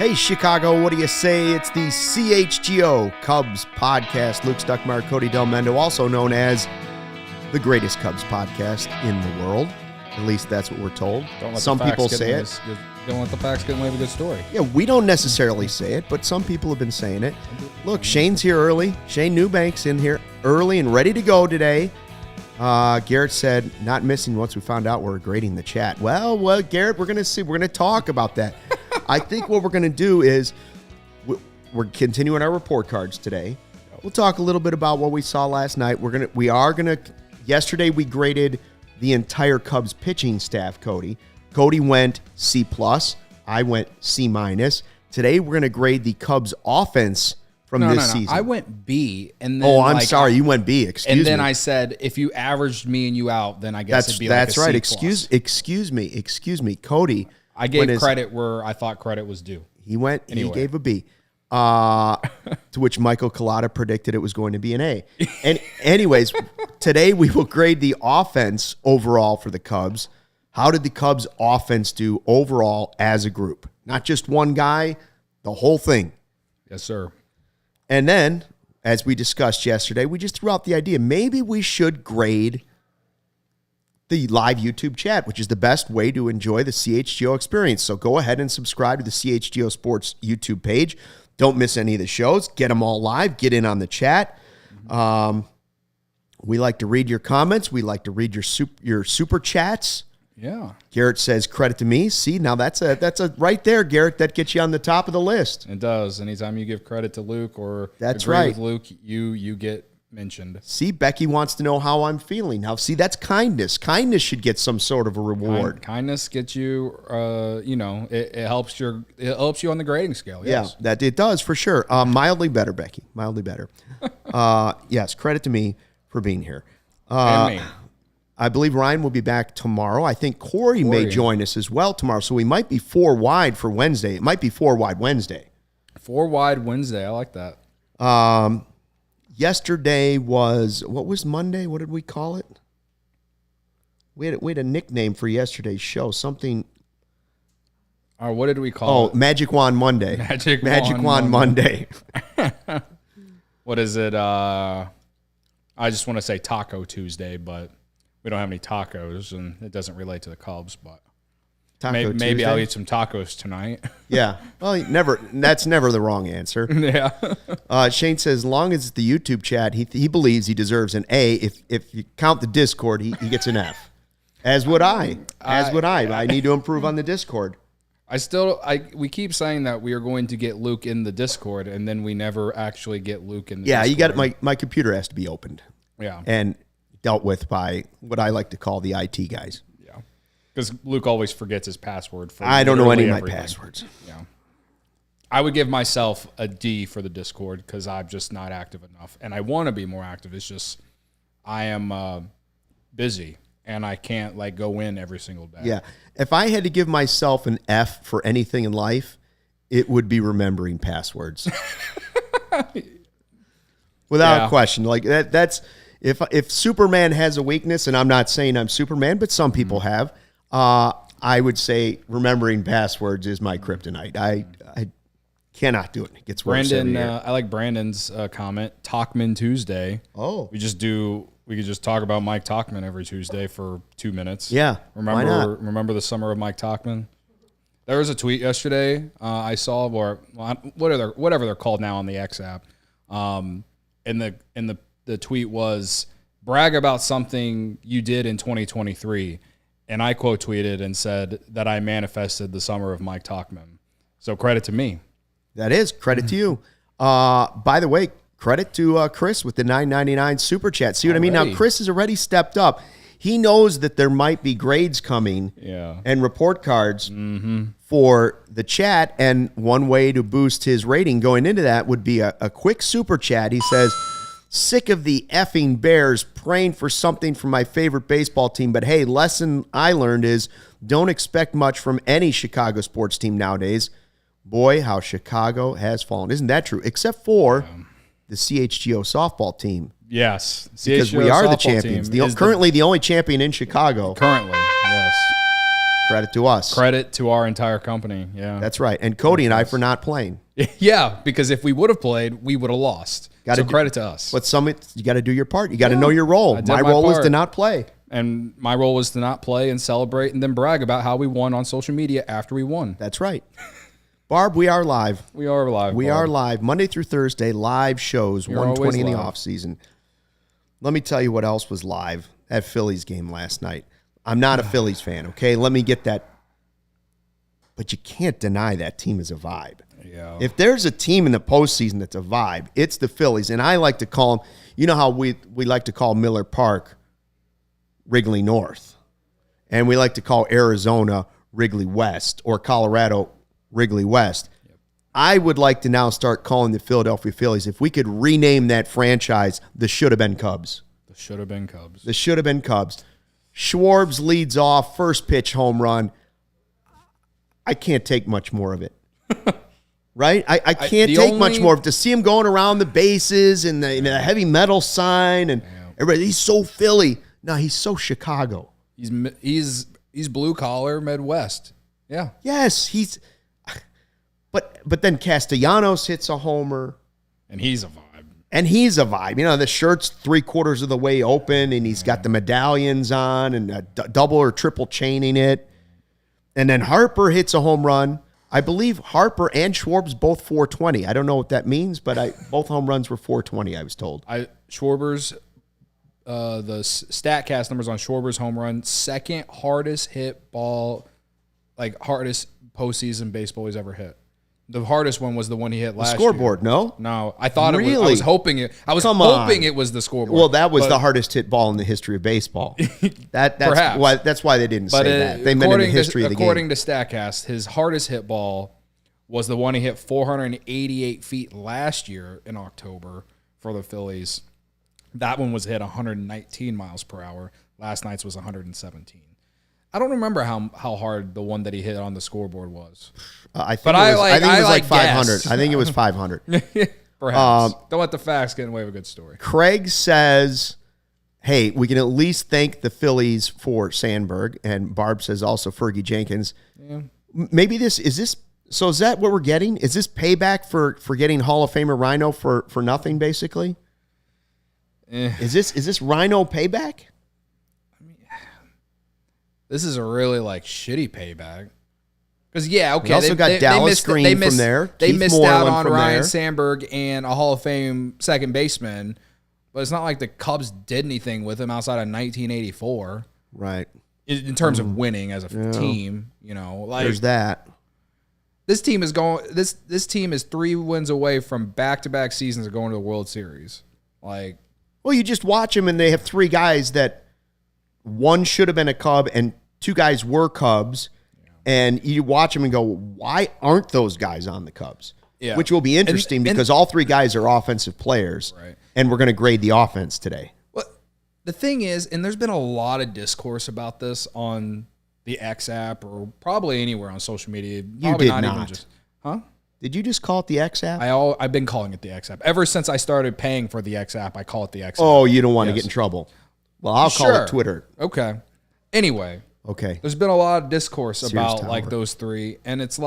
Hey, Chicago, what do you say? It's the CHGO Cubs Podcast. Luke Stuckmeyer, Cody Delmendo, also known as the greatest Cubs podcast in the world. At least that's what we're told. Some people say it. Don't let the facts get in the way of a good story. Yeah, we don't necessarily say it, but some people have been saying it. Look, Shane's here early. Shane Newbank's in here early and ready to go today. Garrett said, not missing once we found out we're grading the chat. Well, Garrett, we're going to see. We're going to talk about that. I think what we're going to do is we're continuing our report cards today. We'll talk a little bit about what we saw last night. Yesterday we graded the entire Cubs pitching staff, Cody. Cody went C+. I went C-. Today we're going to grade the Cubs offense from this season. I went B. And then I'm sorry. You went B. Excuse me. And then I said, if you averaged me and you out, then I guess it'd be like a C+. That's right. Excuse me. Cody. I gave credit where I thought credit was due. He gave a B. To which Michael Collada predicted it was going to be an A. And anyways, today we will grade the offense overall for the Cubs. How did the Cubs offense do overall as a group? Not just one guy, the whole thing. Yes, sir. And then, as we discussed yesterday, we just threw out the idea, maybe we should grade the live YouTube chat, which is the best way to enjoy the CHGO experience. So go ahead and subscribe to the CHGO Sports YouTube page. Don't miss any of the shows. Get them all live. Get in on the chat. We like to read your comments. We like to read your super chats. Yeah. Garrett says, credit to me. See, now that's a right there, Garrett. That gets you on the top of the list. It does. Anytime you give credit to Luke or that's agree right with Luke, you get mentioned. See, Becky wants to know how I'm feeling. Now, see, that's kindness. Kindness should get some sort of a reward. Kindness gets you, it helps you on the grading scale. Yes. Yeah, that it does for sure. Mildly better, Becky. Mildly better. Yes, credit to me for being here. And me. I believe Ryan will be back tomorrow. I think Corey may join us as well tomorrow. So we might be 4 wide for Wednesday. It might be 4 wide Wednesday. 4 wide Wednesday. I like that. Yesterday was, what was Monday? What did we call it? We had a nickname for yesterday's show. Something. What did we call it? Magic Wand Monday. Magic Wand Monday. What is it? I just want to say Taco Tuesday, but we don't have any tacos, and it doesn't relate to the Cubs. But maybe I'll eat some tacos tonight. Yeah. Well, that's never the wrong answer. Yeah. Shane says, as long as it's the YouTube chat, he believes he deserves an A. If you count the Discord, he gets an F. As would I. I need to improve on the Discord. We keep saying that we are going to get Luke in the Discord, and then we never actually get Luke in the Discord. Yeah, you got my computer has to be opened. Yeah. And dealt with by what I like to call the IT guys. Yeah. Because Luke always forgets his password. I don't know any of my passwords. Yeah. I would give myself a D for the Discord because I'm just not active enough. And I want to be more active. It's just I am busy, and I can't go in every single day. Yeah. If I had to give myself an F for anything in life, it would be remembering passwords. Without question. That's if Superman has a weakness, and I'm not saying I'm Superman, but some people have, I would say remembering passwords is my kryptonite. I cannot do it. It gets worse every year. I like Brandon's comment, Talkman Tuesday. Oh. We could just talk about Mike Talkman every Tuesday for 2 minutes. Yeah. Why not? Remember the summer of Mike Talkman? There was a tweet yesterday I saw whatever they're called now on the X app. And the tweet was, brag about something you did in 2023. And I quote tweeted and said that I manifested the summer of Mike Talkman. So credit to me. That is credit to you. By the way, credit to Chris with the $9.99 super chat. See what I mean? Now, Chris has already stepped up. He knows that there might be grades coming and report cards for the chat. And one way to boost his rating going into that would be a quick super chat. He says, sick of the effing Bears, praying for something from my favorite baseball team. But hey, lesson I learned is don't expect much from any Chicago sports team nowadays. Boy, how Chicago has fallen. Isn't that true? Except for the CHGO softball team. Yes. Because we are the champions. Currently the only champion in Chicago. Currently, yes. Credit to us. Credit to our entire company. Yeah. That's right. And Cody and I for not playing. Yeah, because if we would have played, we would have lost. Credit to us. But you got to do your part. You got to know your role. My role was to not play. And my role was to not play and celebrate and then brag about how we won on social media after we won. That's right. Barb, we are live. We are live. We are live. Monday through Thursday, live shows, 1:20 in the offseason. Let me tell you what else was live at Phillies game last night. I'm not a Phillies fan, okay? Let me get that. But you can't deny that team is a vibe. Yeah. If there's a team in the postseason that's a vibe, it's the Phillies. And I like to call them, you know how we like to call Miller Park Wrigley North. And we like to call Arizona Wrigley West or Colorado Wrigley West. Yep. I would like to now start calling the Philadelphia Phillies, if we could rename that franchise, the Shoulda Been Cubs. The Shoulda Been Cubs. The Shoulda Been Cubs. Schwarbs leads off, first pitch home run. I can't take much more of it. Right? I can't take much more of it. To see him going around the bases and the heavy metal sign and everybody, he's so Philly. No, he's so Chicago. He's blue collar Midwest. Yeah. Yes, but then Castellanos hits a homer. And he's a vibe. You know, the shirt's 3/4 of the way open, and he's got the medallions on and double or triple chaining it. And then Harper hits a home run. I believe Harper and Schwarbs both 420. I don't know what that means, but both home runs were 420, I was told. Schwarber's, the StatCast numbers on Schwarber's home run, second hardest hit ball, like hardest postseason baseball he's ever hit. The hardest one was the one he hit last scoreboard, year. No? No, I thought it was. I was hoping it. It was the scoreboard. Well, that was the hardest hit ball in the history of baseball. That's why they didn't say that. They meant in the history of the game. According to StatCast, his hardest hit ball was the one he hit 488 feet last year in October for the Phillies. That one was hit 119 miles per hour. Last night's was 117. I don't remember how hard the one that he hit on the scoreboard was. I think it was like 500. I think it was 500. Perhaps. Don't let the facts get in the way of a good story. Craig says, hey, we can at least thank the Phillies for Sandberg. And Barb says also Fergie Jenkins. Yeah. Maybe is that what we're getting? Is this payback for getting Hall of Famer Rhino for nothing, basically? Is this Rhino payback? This is a really shitty payback. Because we also got Dallas Green from there. They missed out on Ryan Sandberg and a Hall of Fame second baseman, but it's not like the Cubs did anything with him outside of 1984. Right. In terms of winning as a team, there's that. This team is going. This team is 3 wins away from back-to-back seasons of going to the World Series. Well, you just watch them, and they have 3 guys that one should have been a Cub, and 2 guys were Cubs. And you watch them and go, why aren't those guys on the Cubs? Yeah. Which will be interesting because all 3 guys are offensive players, right? And we're going to grade the offense today. Well, the thing is, and there's been a lot of discourse about this on the X app or probably anywhere on social media. Probably you did not. Did you just call it the X app? I've been calling it the X app. Ever since I started paying for the X app, I call it the X app. Oh, you don't want to get in trouble. Well, I'll call it Twitter. Okay. Anyway. Okay. There's been a lot of discourse about those 3, and it's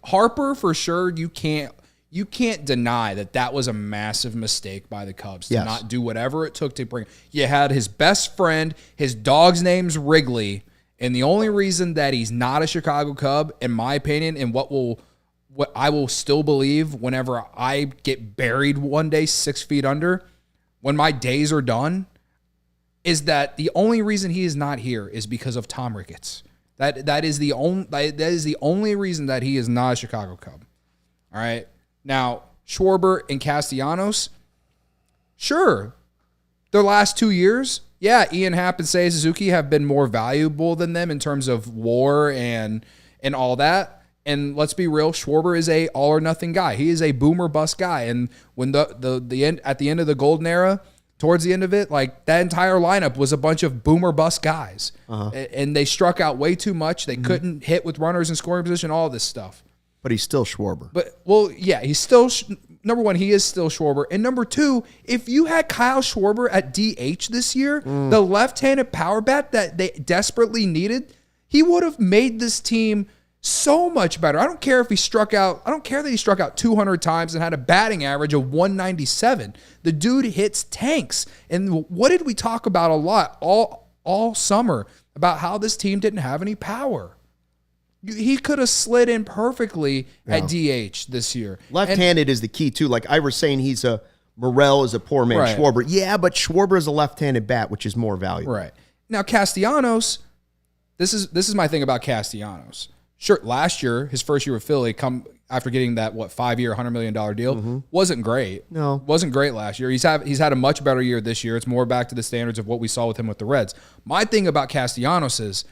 Harper for sure. You can't deny that was a massive mistake by the Cubs to not do whatever it took to bring. You had his best friend, his dog's name's Wrigley, and the only reason that he's not a Chicago Cub, in my opinion, and what I will still believe whenever I get buried one day 6 feet under, when my days are done, is that the only reason he is not here is because of Tom Ricketts. That is the only reason that he is not a Chicago Cub. All right. Now, Schwarber and Castellanos, sure. Their last 2 years, Ian Happ and Seiya Suzuki have been more valuable than them in terms of WAR and all that. And let's be real, Schwarber is a all or nothing guy. He is a boomer bust guy. And when the end at the end of the golden era, towards the end of it, that entire lineup was a bunch of boomer bust guys. And they struck out way too much. They couldn't hit with runners in scoring position, all this stuff. But he's still Schwarber. He's still, number one, he is still Schwarber. And number 2, if you had Kyle Schwarber at DH this year, the left-handed power bat that they desperately needed, He would have made this team so much better. I don't care that he struck out 200 times and had a batting average of 197. The dude hits tanks. And what did we talk about a lot all summer about how this team didn't have any power? He could have slid in perfectly at DH this year. Left-handed is the key too. Like I was saying, Morel is a poor man. Right. Schwarber. Yeah, but Schwarber is a left-handed bat, which is more valuable. Right. Now Castellanos, this is my thing about Castellanos. Sure, last year, his first year with Philly, come after getting that 5-year, $100 million deal, wasn't great. No, wasn't great last year. He's had a much better year this year. It's more back to the standards of what we saw with him with the Reds. My thing about Castellanos is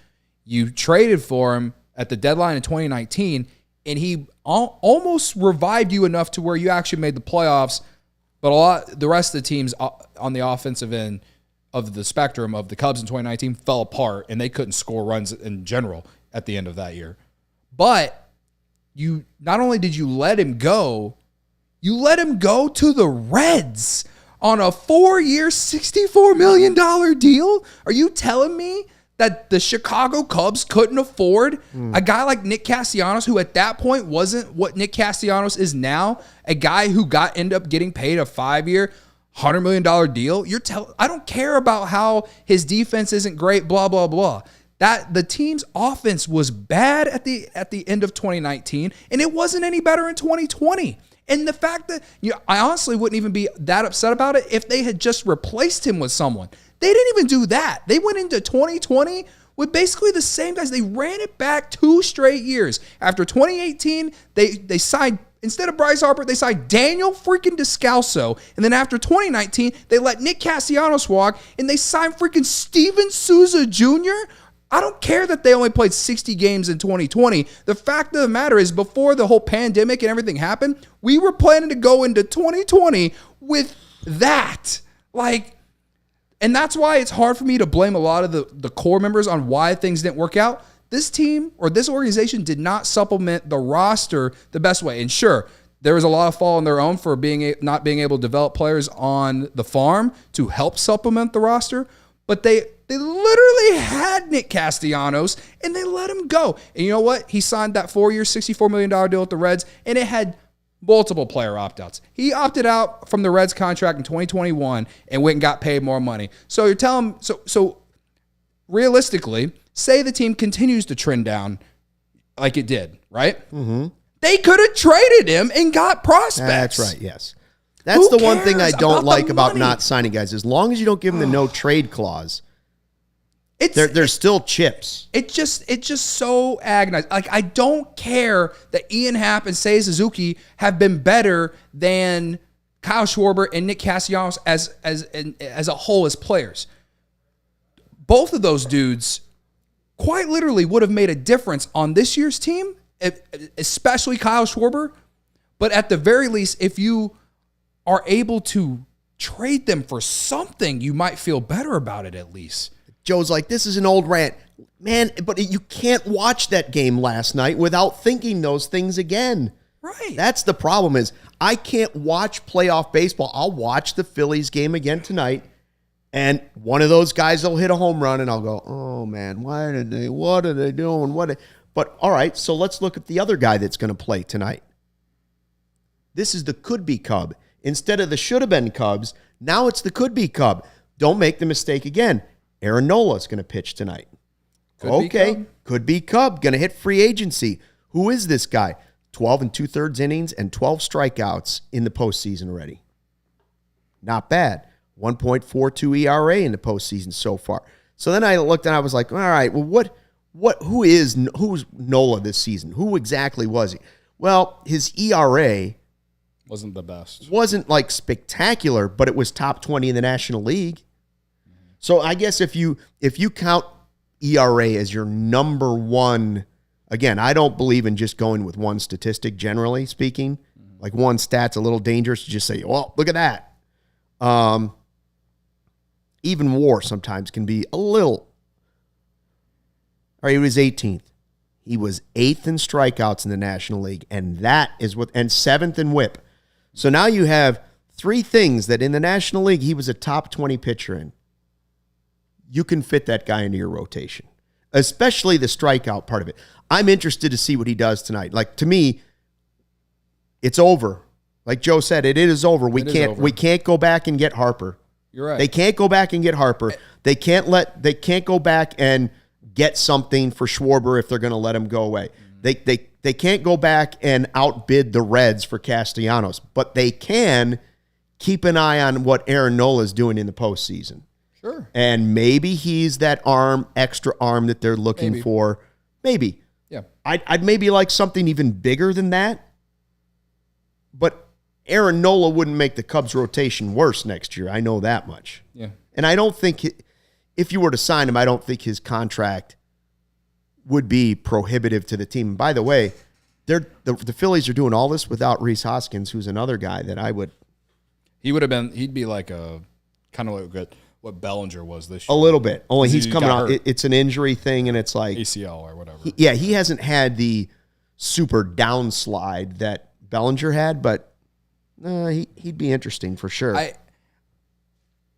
you traded for him at the deadline in 2019, and he almost revived you enough to where you actually made the playoffs. But the rest of the teams on the offensive end of the spectrum of the Cubs in 2019 fell apart, and they couldn't score runs in general at the end of that year. But you not only did you let him go, you let him go to the Reds on a 4-year, $64 million deal. Are you telling me that the Chicago Cubs couldn't afford a guy like Nick Castellanos, who at that point wasn't what Nick Castellanos is now, a guy who ended up getting paid a 5-year, $100 million deal? I don't care about how his defense isn't great, blah, blah, blah. That the team's offense was bad at the end of 2019, and it wasn't any better in 2020. And the fact that I honestly wouldn't even be that upset about it if they had just replaced him with someone. They didn't even do that. They went into 2020 with basically the same guys. They ran it back 2 straight years. After 2018, they signed, instead of Bryce Harper, they signed Daniel freaking Descalso. And then after 2019, they let Nick Castellanos walk, and they signed freaking Steven Souza Jr. I don't care that they only played 60 games in 2020. The fact of the matter is, before the whole pandemic and everything happened, we were planning to go into 2020 with that. And that's why it's hard for me to blame a lot of the core members on why things didn't work out. This team or this organization did not supplement the roster the best way. And sure, there was a lot of fault on their own for not being able to develop players on the farm to help supplement the roster, but they literally had Nick Castellanos, and they let him go. And you know what? He signed that 4-year, $64 million deal with the Reds, and it had multiple player opt-outs. He opted out from the Reds contract in 2021 and went and got paid more money. So you're telling so realistically, say the team continues to trend down like it did, right? Mm-hmm. They could have traded him and got prospects. That's right, yes. That's the one thing I don't like about not signing guys. As long as you don't give them the no trade clause, there's still chips. It's just so agonizing. I don't care that Ian Happ and Seiya Suzuki have been better than Kyle Schwarber and Nick Castellanos as a whole as players. Both of those dudes quite literally would have made a difference on this year's team, especially Kyle Schwarber. But at the very least, if you are able to trade them for something, you might feel better about it at least. Joe's like, this is an old rant. Man, but you can't watch that game last night without thinking those things again. Right. That's the problem is I can't watch playoff baseball. I'll watch the Phillies game again tonight, and one of those guys will hit a home run, and I'll go, oh, man, what are they doing? But, all right, so let's look at the other guy that's going to play tonight. This is the could-be Cub. Instead of the shoulda-been Cubs, now it's the could-be Cub. Don't make the mistake again. Aaron Nola is going to pitch tonight. Could be Cub. Going to hit free agency. Who is this guy? 12 2/3 innings and 12 strikeouts in the postseason already. Not bad. 1.42 ERA in the postseason so far. So then I looked and I was like, all right, well, who's Nola this season? Who exactly was he? Well, his ERA wasn't the best. Wasn't like spectacular, but it was top 20 in the National League. So I guess if you count ERA as your number one, again, I don't believe in just going with one statistic, generally speaking. Like one stat's a little dangerous to just say, well, look at that. Even WAR sometimes can be a little. All right, he was 18th. He was 8th in strikeouts in the National League, and that is and 7th in WHIP. So now you have 3 things that in the National League he was a top 20 pitcher in. You can fit that guy into your rotation. especially the strikeout part of it. I'm interested to see what he does tonight. Like, to me, it's over. Like Joe said, it is over. We can't go back and get Harper. You're right. They can't go back and get Harper. They can't go back and get something for Schwarber if they're going to let him go away. They can't go back and outbid the Reds for Castellanos, but they can keep an eye on what Aaron Nola is doing in the postseason. Sure. And maybe he's that extra arm that they're looking for. Maybe. Yeah. I'd maybe like something even bigger than that. But Aaron Nola wouldn't make the Cubs rotation worse next year. I know that much. Yeah. And I don't think, if you were to sign him, I don't think his contract would be prohibitive to the team. And by the way, the Phillies are doing all this without Rhys Hoskins, who's another guy that I would. He'd be like a kind of like what Bellinger was this year. A little bit. Only he's coming out. It's an injury thing, and it's like ACL or whatever. He hasn't had the super downslide that Bellinger had, but he'd be interesting for sure.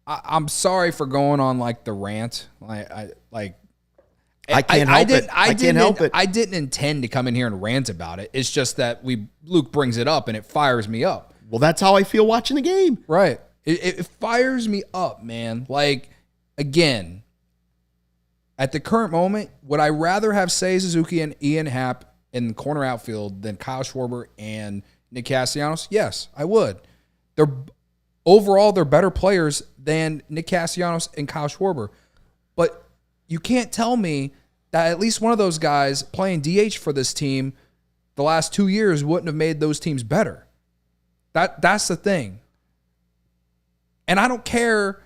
I'm sorry for going on like the rant. I can't help it. I can't help it. I didn't intend to come in here and rant about it. It's just that Luke brings it up and it fires me up. Well, that's how I feel watching the game. Right. It fires me up, man. Like, again, at the current moment, would I rather have Seiya Suzuki and Ian Happ in the corner outfield than Kyle Schwarber and Nick Castellanos? Yes, I would. Overall, they're better players than Nick Castellanos and Kyle Schwarber. But you can't tell me that at least one of those guys playing DH for this team the last 2 years wouldn't have made those teams better. That's the thing. And I don't care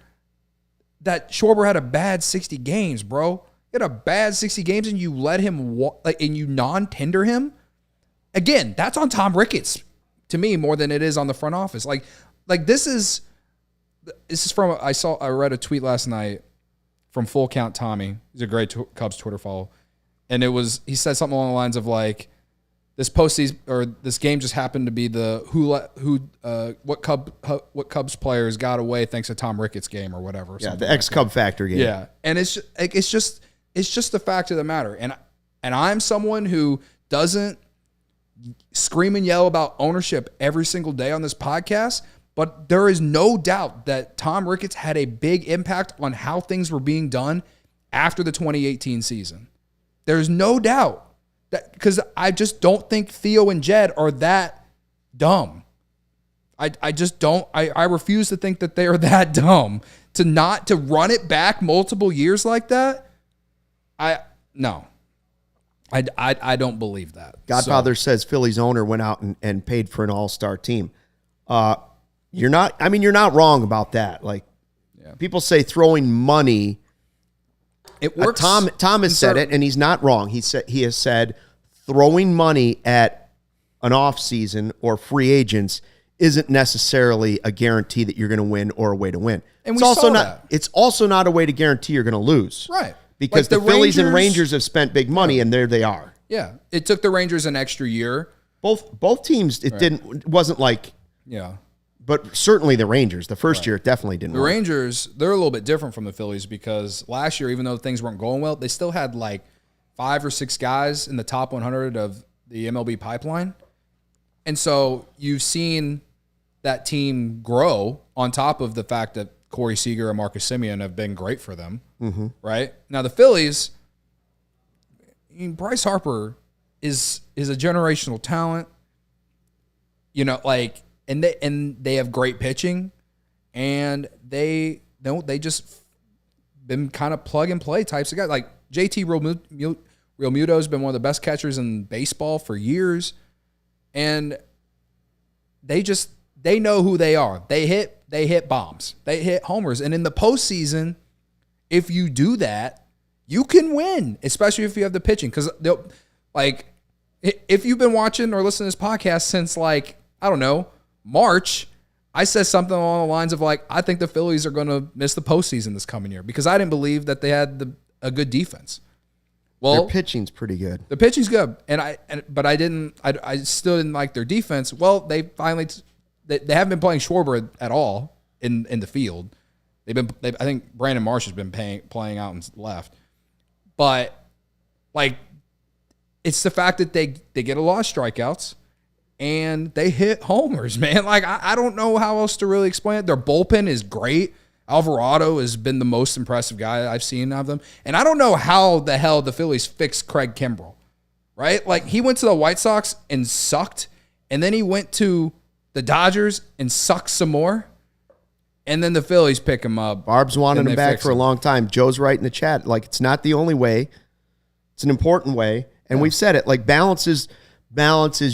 that Schwarber had a bad 60 games, bro. He had a bad 60 games and you let him and you non-tender him. Again, that's on Tom Ricketts to me more than it is on the front office. Like this is from I read a tweet last night from Full Count Tommy. He's a great Cubs Twitter follow. And he said something along the lines of like, this postseason or this game just happened to be what Cubs players got away thanks to Tom Ricketts game or whatever. Yeah, the ex-Cub factor game. Yeah, and it's just the fact of the matter. And I'm someone who doesn't scream and yell about ownership every single day on this podcast, but there is no doubt that Tom Ricketts had a big impact on how things were being done after the 2018 season. There's no doubt. Because I just don't think Theo and Jed are that dumb. I just don't. I refuse to think that they are that dumb to run it back multiple years like that. I don't believe that. Godfather says Philly's owner went out and paid for an all-star team. You're not wrong about that. Like, people say throwing money. It works. Tom has said it, and he's not wrong. He has said throwing money at an offseason or free agents isn't necessarily a guarantee that you're going to win or a way to win. And It's also not a way to guarantee you're going to lose. Right. Because the Phillies and Rangers have spent big money, and there they are. Yeah. It took the Rangers an extra year. Both teams, it wasn't like. Yeah. But certainly the Rangers, the first year, it definitely didn't work. The Rangers, they're a little bit different from the Phillies because last year, even though things weren't going well, they still had like 5 or 6 guys in the top 100 of the MLB pipeline. And so you've seen that team grow on top of the fact that Corey Seager and Marcus Semien have been great for them, right? Now the Phillies, Bryce Harper is a generational talent, and they have great pitching, and they just been kind of plug and play types of guys. Like JT Realmuto has been one of the best catchers in baseball for years, and they know who they are. They hit bombs. They hit homers. And in the postseason, if you do that, you can win, especially if you have the pitching. Because if you've been watching or listening to this podcast since March, I said something along the lines of I think the Phillies are going to miss the postseason this coming year because I didn't believe that they had a good defense. Well, their pitching's pretty good. The pitching's good, but I still didn't like their defense. Well, they finally they haven't been playing Schwarber at all in the field. I think Brandon Marsh has been playing out and left, but Like, it's the fact that they get a lot of strikeouts and they hit homers, man. Like, I don't know how else to really explain it. Their bullpen is great. Alvarado has been the most impressive guy I've seen of them. And I don't know how the hell the Phillies fixed Craig Kimbrell, right? Like, he went to the White Sox and sucked, and then he went to the Dodgers and sucked some more, and then the Phillies pick him up. Barb's wanted him back for a long time. Joe's right in the chat. Like, it's not the only way. It's an important way. And we've said it. Like, balance is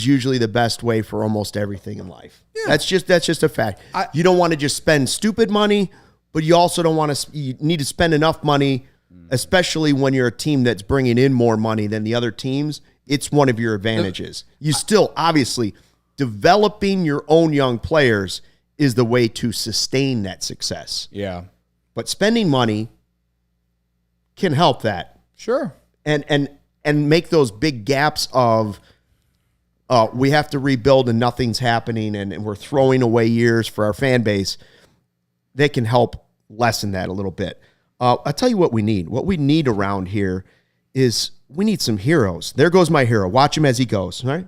usually the best way for almost everything in life. Yeah. That's just a fact. You don't want to just spend stupid money, but you also don't want to. You need to spend enough money, especially when you're a team that's bringing in more money than the other teams. It's one of your advantages. You still, obviously, developing your own young players is the way to sustain that success. Yeah. But spending money can help that. Sure. And make those big gaps of we have to rebuild and nothing's happening and we're throwing away years for our fan base. They can help lessen that a little bit. I'll tell you what we need. What we need around here is we need some heroes. There goes my hero. Watch him as he goes. All right?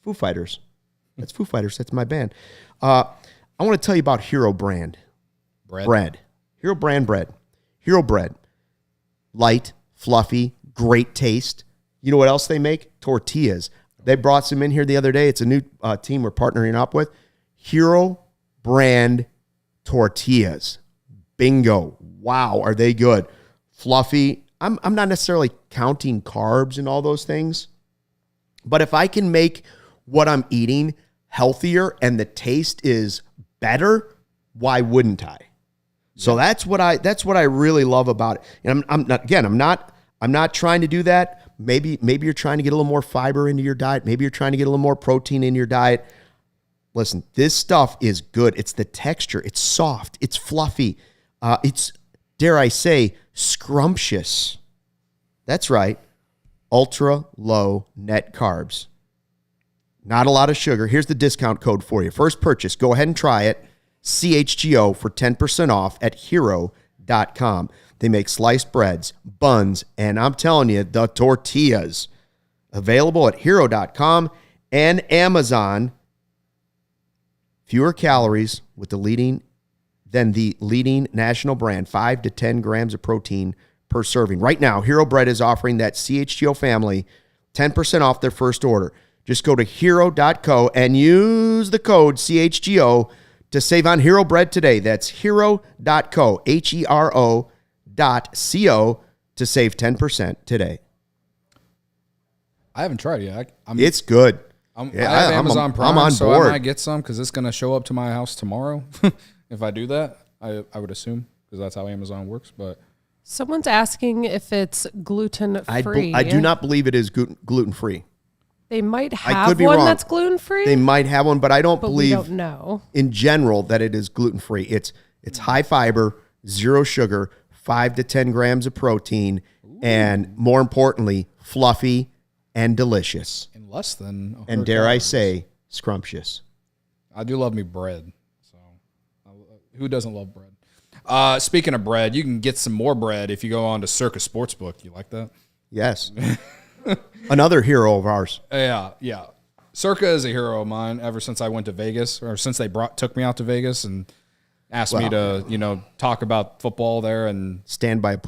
Foo Fighters. That's Foo Fighters. That's my band. I want to tell you about Hero Brand. Bread. Hero Brand bread. Hero Bread. Light, fluffy, great taste. You know what else they make? Tortillas. They brought some in here the other day. It's a new team we're partnering up with. Hero Brand tortillas. Bingo. Wow, are they good. Fluffy. I'm not necessarily counting carbs and all those things, but if I can make what I'm eating healthier and the taste is better, why wouldn't I? So that's what I really love about it. And I'm not trying to do that. Maybe you're trying to get a little more fiber into your diet. Maybe you're trying to get a little more protein in your diet. Listen, this stuff is good. It's the texture. It's soft. It's fluffy. It's, dare I say, scrumptious. That's right. Ultra low net carbs. Not a lot of sugar. Here's the discount code for you. First purchase, go ahead and try it. CHGO for 10% off at hero.com. They make sliced breads, buns, and I'm telling you, the tortillas. Available at hero.com and Amazon. Fewer calories with the leading national brand, 5 to 10 grams of protein per serving. Right now, Hero Bread is offering that CHGO family 10% off their first order. Just go to hero.co and use the code CHGO to save on Hero Bread today. That's hero.co, HERO.co to save 10% today. I haven't tried it yet. It's good. I have Amazon Prime, I'm on so board. I might get some because it's going to show up to my house tomorrow. If I do that, I would assume, because that's how Amazon works. But someone's asking if it's gluten-free. I do not believe it is gluten-free. They might have one that's gluten-free. They might have one, but I don't believe, we don't know, in general, that it is gluten-free. It's high fiber, zero sugar, 5 to 10 grams of protein, and more importantly, fluffy and delicious. In less than, and dare I say, scrumptious. I do love me bread. So who doesn't love bread? Speaking of bread, you can get some more bread if you go on to CIRCA Sportsbook. You like that? Yes. Another hero of ours. Yeah. CIRCA is a hero of mine ever since I went to Vegas, or since they took me out to Vegas and asked me to, talk about football there and stand by the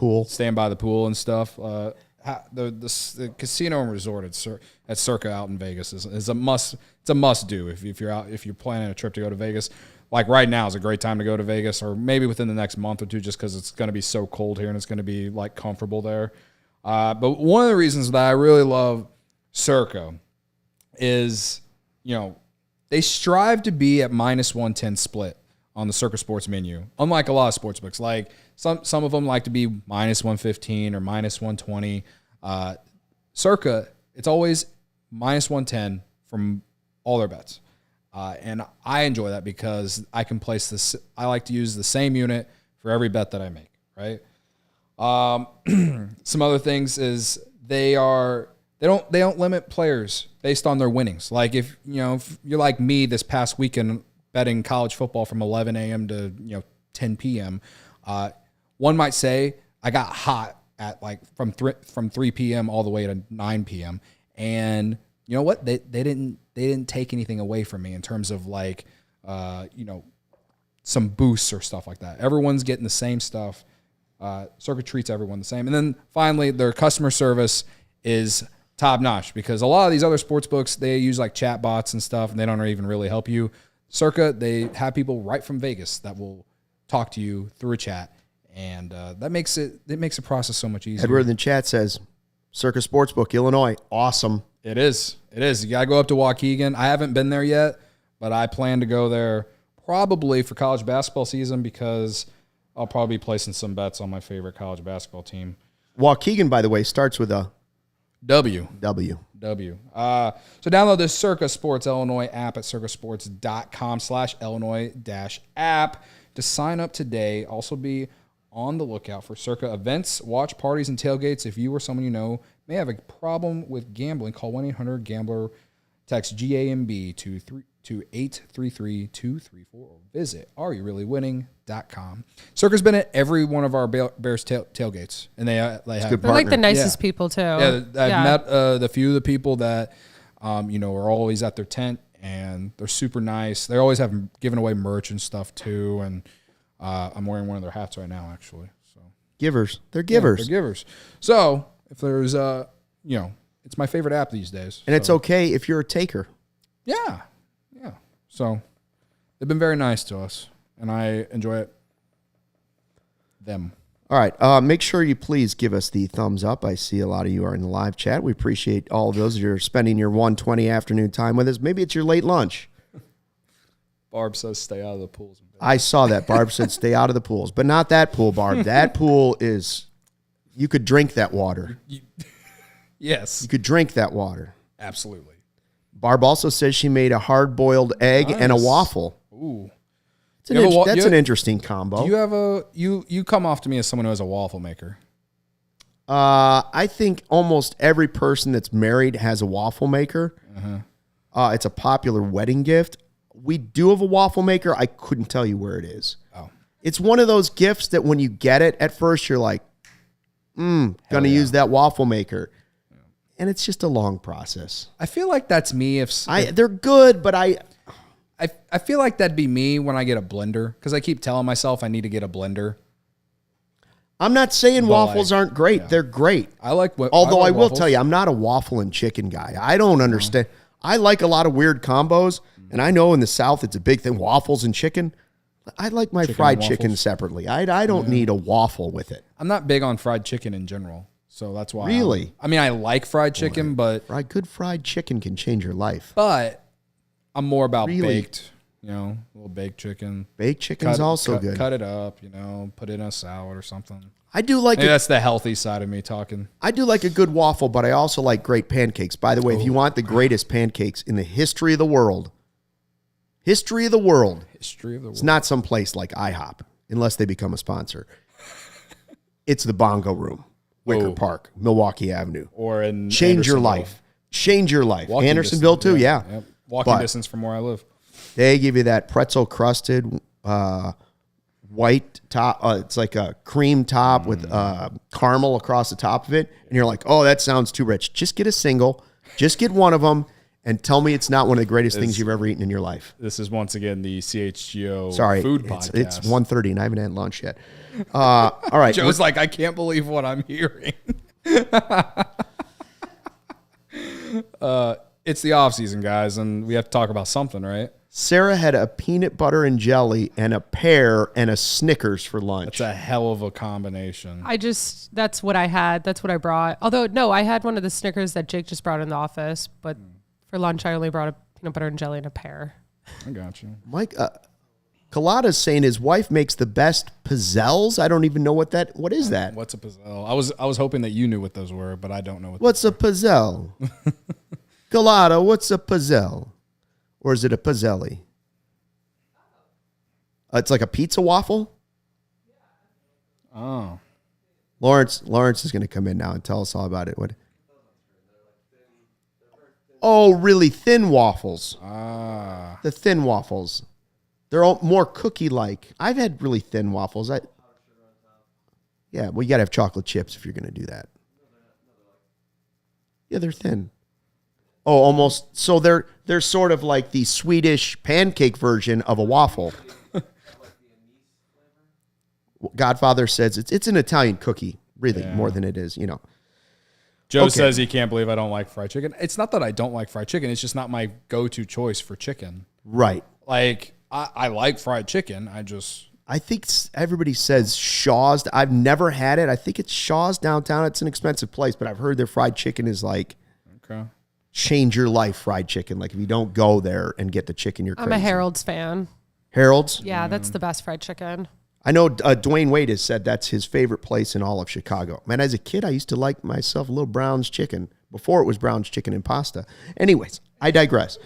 pool and stuff. The casino and resort at CIRCA out in Vegas is a must. It's a must do if you're planning a trip to go to Vegas. Like right now is a great time to go to Vegas, or maybe within the next month or two, just because it's going to be so cold here and it's going to be like comfortable there. But one of the reasons that I really love CIRCA is, they strive to be at minus 110 split on the CIRCA Sports menu. Unlike a lot of sports books, like some of them like to be minus 115 or minus 120. CIRCA, it's always minus 110 from all their bets. And I enjoy that because I can place this. I like to use the same unit for every bet that I make, right? Some other things is they don't limit players based on their winnings. Like if you're like me this past weekend betting college football from 11 a.m. to 10 p.m., one might say I got hot at like from 3 p.m. all the way to 9 p.m. And you know what? They didn't take anything away from me in terms of like some boosts or stuff like that. Everyone's getting the same stuff. CIRCA treats everyone the same. And then finally, their customer service is top notch because a lot of these other sports books, they use like chat bots and stuff and they don't even really help you. CIRCA, they have people right from Vegas that will talk to you through a chat. And that makes the process so much easier. Edward in the chat says, CIRCA Sportsbook, Illinois, awesome. It is. You got to go up to Waukegan. I haven't been there yet, but I plan to go there probably for college basketball season because I'll probably be placing some bets on my favorite college basketball team. Waukegan, by the way, starts with a W. W. So download the CIRCA Sports Illinois app at circasports.com/Illinois-app to sign up today. Also be on the lookout for CIRCA events, watch parties, and tailgates. If you or someone you know may have a problem with gambling, call 1-800-GAMBLER, text GAMB to 833-234, or visit areyoureallywinning.com. CIRCA's been at every one of our Bears tailgates, and they're like the nicest people too. Yeah, I've met the few of the people that are always at their tent, and they're super nice. They always have giving away merch and stuff too, and I'm wearing one of their hats right now, actually. So givers, they're givers. They're givers. So if there's it's my favorite app these days, and it's okay if you're a taker. Yeah. So they've been very nice to us, and I enjoy it. Them. All right. Make sure you please give us the thumbs up. I see a lot of you are in the live chat. We appreciate all of those. You're spending your 1:20 afternoon time with us. Maybe it's your late lunch. Barb says stay out of the pools. I saw that. Barb said stay out of the pools, but not that pool, Barb. That pool is, you could drink that water. Yes. You could drink that water. Absolutely. Barb also says she made a hard-boiled egg and a waffle. Ooh. That's an interesting combo. Do you have you come off to me as someone who has a waffle maker? I think almost every person that's married has a waffle maker. Uh-huh. It's a popular wedding gift. We do have a waffle maker. I couldn't tell you where it is. Oh. It's one of those gifts that when you get it, at first you're like, gonna use that waffle maker. And it's just a long process. I feel like that's me they're good, but I feel like that'd be me when I get a blender, because I keep telling myself I need to get a blender. I'm not saying waffles aren't great. Yeah. They're great. Although I will tell you, I'm not a waffle and chicken guy. I don't understand. I like a lot of weird combos, and I know in the South it's a big thing, waffles and chicken. I like my fried chicken separately. I don't need a waffle with it. I'm not big on fried chicken in general. So that's why. Really? I like fried chicken, but good fried chicken can change your life. But I'm more about baked, a little baked chicken. Baked chicken's also good. Cut it up, put it in a salad or something. I do like that's the healthy side of me talking. I do like a good waffle, but I also like great pancakes. By the way, if you want the greatest pancakes in the history of the world, it's not some place like IHOP, unless they become a sponsor. It's the Bongo Room. Wicker Park, Milwaukee Avenue. Or in Change your life. Andersonville too, yeah. Yep. Walking distance from where I live. They give you that pretzel-crusted white top. It's like a cream top with caramel across the top of it. And you're like, oh, that sounds too rich. Just get a single. Just get one of them. And tell me it's not one of the greatest things you've ever eaten in your life. This is once again the CHGO food podcast. It's 1:30 and I haven't had lunch yet. All right. Joe's like, I can't believe what I'm hearing. It's the off season, guys, and we have to talk about something, right? Sarah had a peanut butter and jelly and a pear and a Snickers for lunch. That's a hell of a combination. That's what I had. That's what I brought. Although, no, I had one of the Snickers that Jake just brought in the office, but for lunch, I only brought a peanut butter and jelly and a pear. I got you. Mike, Kalada's saying his wife makes the best pizzelles. I don't even know what is that? What's a pizzelle? I was hoping that you knew what those were, but I don't know what's a pizzelle. Kalada, what's a pizzelle? Or is it a pizzelli? It's like a pizza waffle? Oh. Lawrence is going to come in now and tell us all about it. What? Oh, really thin waffles. Ah. The thin waffles. They're all more cookie-like. I've had really thin waffles. Yeah, well, you got to have chocolate chips if you're going to do that. Yeah, they're thin. Oh, almost. So they're sort of like the Swedish pancake version of a waffle. Godfather says it's an Italian cookie, really, more than it is, Joe says he can't believe I don't like fried chicken. It's not that I don't like fried chicken. It's just not my go-to choice for chicken. Right. Like, I like fried chicken. I think everybody says Shaw's. I've never had it. I think it's Shaw's downtown. It's an expensive place, but I've heard their fried chicken is like change your life fried chicken. Like if you don't go there and get the chicken, you're crazy. I'm a Harold's fan. Harold's? Yeah, that's the best fried chicken. I know Dwayne Wade has said that's his favorite place in all of Chicago. Man, as a kid, I used to like myself a little Brown's chicken before it was Brown's chicken and pasta. Anyways, I digress.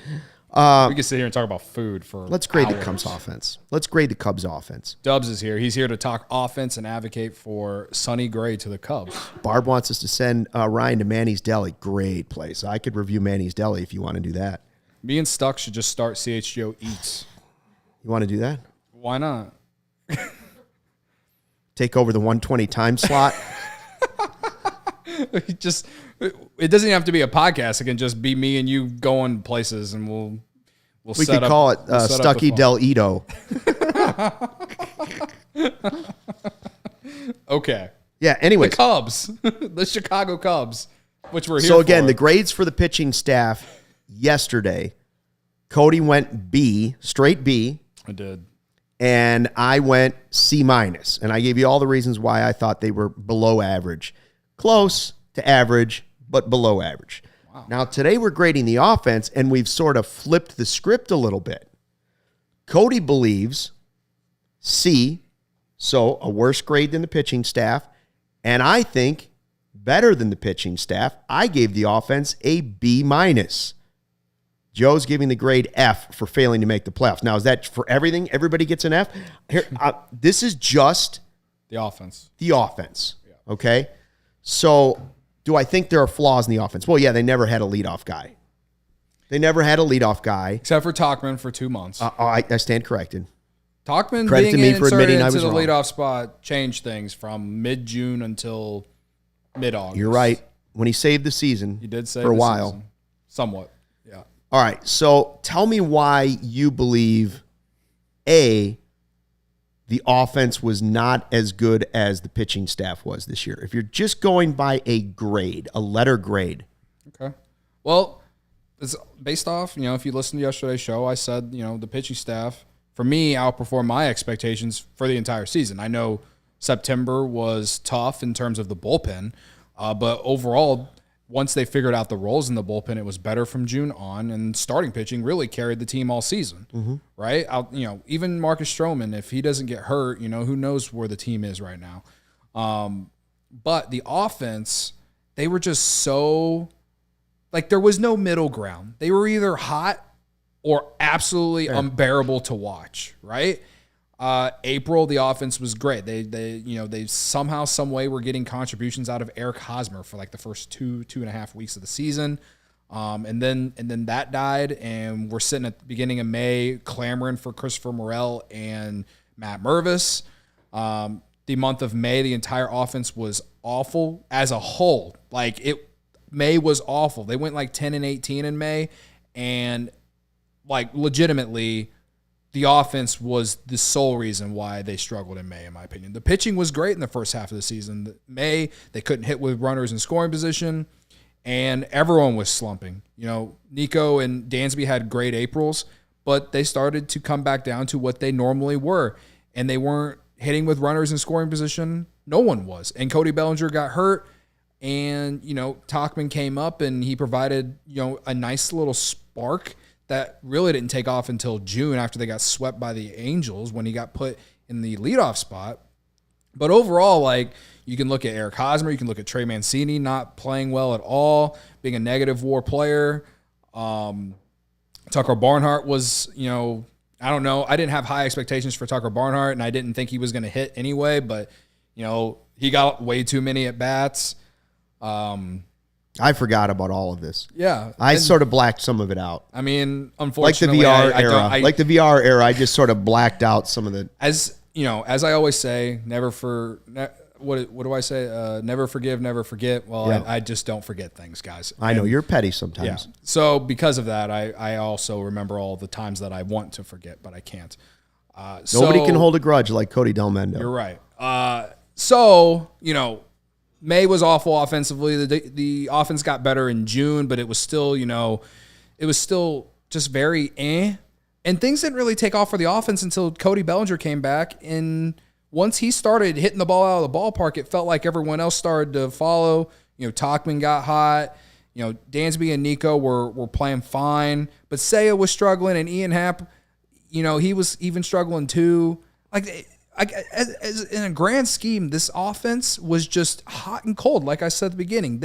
We can sit here and talk about food for Let's grade hours. the Cubs offense. Let's grade the Cubs offense. Dubs is here. He's here to talk offense and advocate for Sonny Gray to the Cubs. Barb wants us to send Ryan to Manny's Deli. Great place. I could review Manny's Deli if you want to do that. Me and Stuck should just start CHGO Eats. You want to do that? Why not? Take over the 120 time slot. It doesn't have to be a podcast. It can just be me and you going places, and we'll we could call it Stucky Del Ito. Okay. Yeah. Anyways, the Cubs, the Chicago Cubs, which we're here. So again, for. the grades for the pitching staff yesterday. Cody went B, straight B. I did. And I went C-. And I gave you all the reasons why I thought they were below average. Close to average, but below average. Wow. Now, today we're grading the offense, and we've sort of flipped the script a little bit. Cody believes C, so a worse grade than the pitching staff. And I think better than the pitching staff. I gave the offense a B-. Joe's giving the grade F for failing to make the playoffs. Now, is that for everything? Everybody gets an F? Here, this is just the offense. The offense, okay? So, do I think there are flaws in the offense? Well, yeah, they never had a leadoff guy. Except for Tauchman for 2 months. I stand corrected. Tauchman Credit being to me for inserted admitting I into was the wrong. leadoff spot changed things from mid-June until mid-August. You're right. When he saved the season He did save for a the while. season. Somewhat, yeah. All right, so tell me why you believe, A, the offense was not as good as the pitching staff was this year. If you're just going by a grade, a letter grade. Okay. Well, it's based off, if you listen to yesterday's show, I said, the pitching staff, for me, outperformed my expectations for the entire season. I know September was tough in terms of the bullpen, but overall, once they figured out the roles in the bullpen, it was better from June on, and starting pitching really carried the team all season, right? Even Marcus Stroman, if he doesn't get hurt, who knows where the team is right now. But the offense, they were just so, there was no middle ground. They were either hot or absolutely unbearable to watch, right? April, the offense was great. They somehow, some way were getting contributions out of Eric Hosmer for the first two and a half weeks of the season. And then that died, and we're sitting at the beginning of May clamoring for Christopher Morel and Matt Mervis. The month of May, the entire offense was awful as a whole. May was awful. They went 10-18 in May, and legitimately, the offense was the sole reason why they struggled in May, in my opinion. The pitching was great in the first half of the season. May, they couldn't hit with runners in scoring position, and everyone was slumping. Nico and Dansby had great Aprils, but they started to come back down to what they normally were, and they weren't hitting with runners in scoring position. No one was. And Cody Bellinger got hurt, and, Tauchman came up, and he provided, a nice little spark that really didn't take off until June after they got swept by the Angels when he got put in the leadoff spot. But overall, you can look at Eric Hosmer, you can look at Trey Mancini not playing well at all, being a negative WAR player. Tucker Barnhart was, I don't know. I didn't have high expectations for Tucker Barnhart, and I didn't think he was going to hit anyway, but, he got way too many at-bats. I forgot about all of this. Yeah. I sort of blacked some of it out. I mean, unfortunately, the VR era. The VR era, I just sort of blacked out some of the. As I always say, what do I say? Never forgive, never forget. Well, yeah. I just don't forget things, guys. I know you're petty sometimes. Yeah. So because of that, I also remember all the times that I want to forget, but I can't. Nobody can hold a grudge like Cody Delmendo. You're right. So, May was awful offensively. The offense got better in June, but it was still, just very eh. And things didn't really take off for the offense until Cody Bellinger came back. And once he started hitting the ball out of the ballpark, it felt like everyone else started to follow. Tauchman got hot. Dansby and Nico were playing fine. But Seiya was struggling, and Ian Happ, he was even struggling too. As in a grand scheme, this offense was just hot and cold. Like I said at the beginning,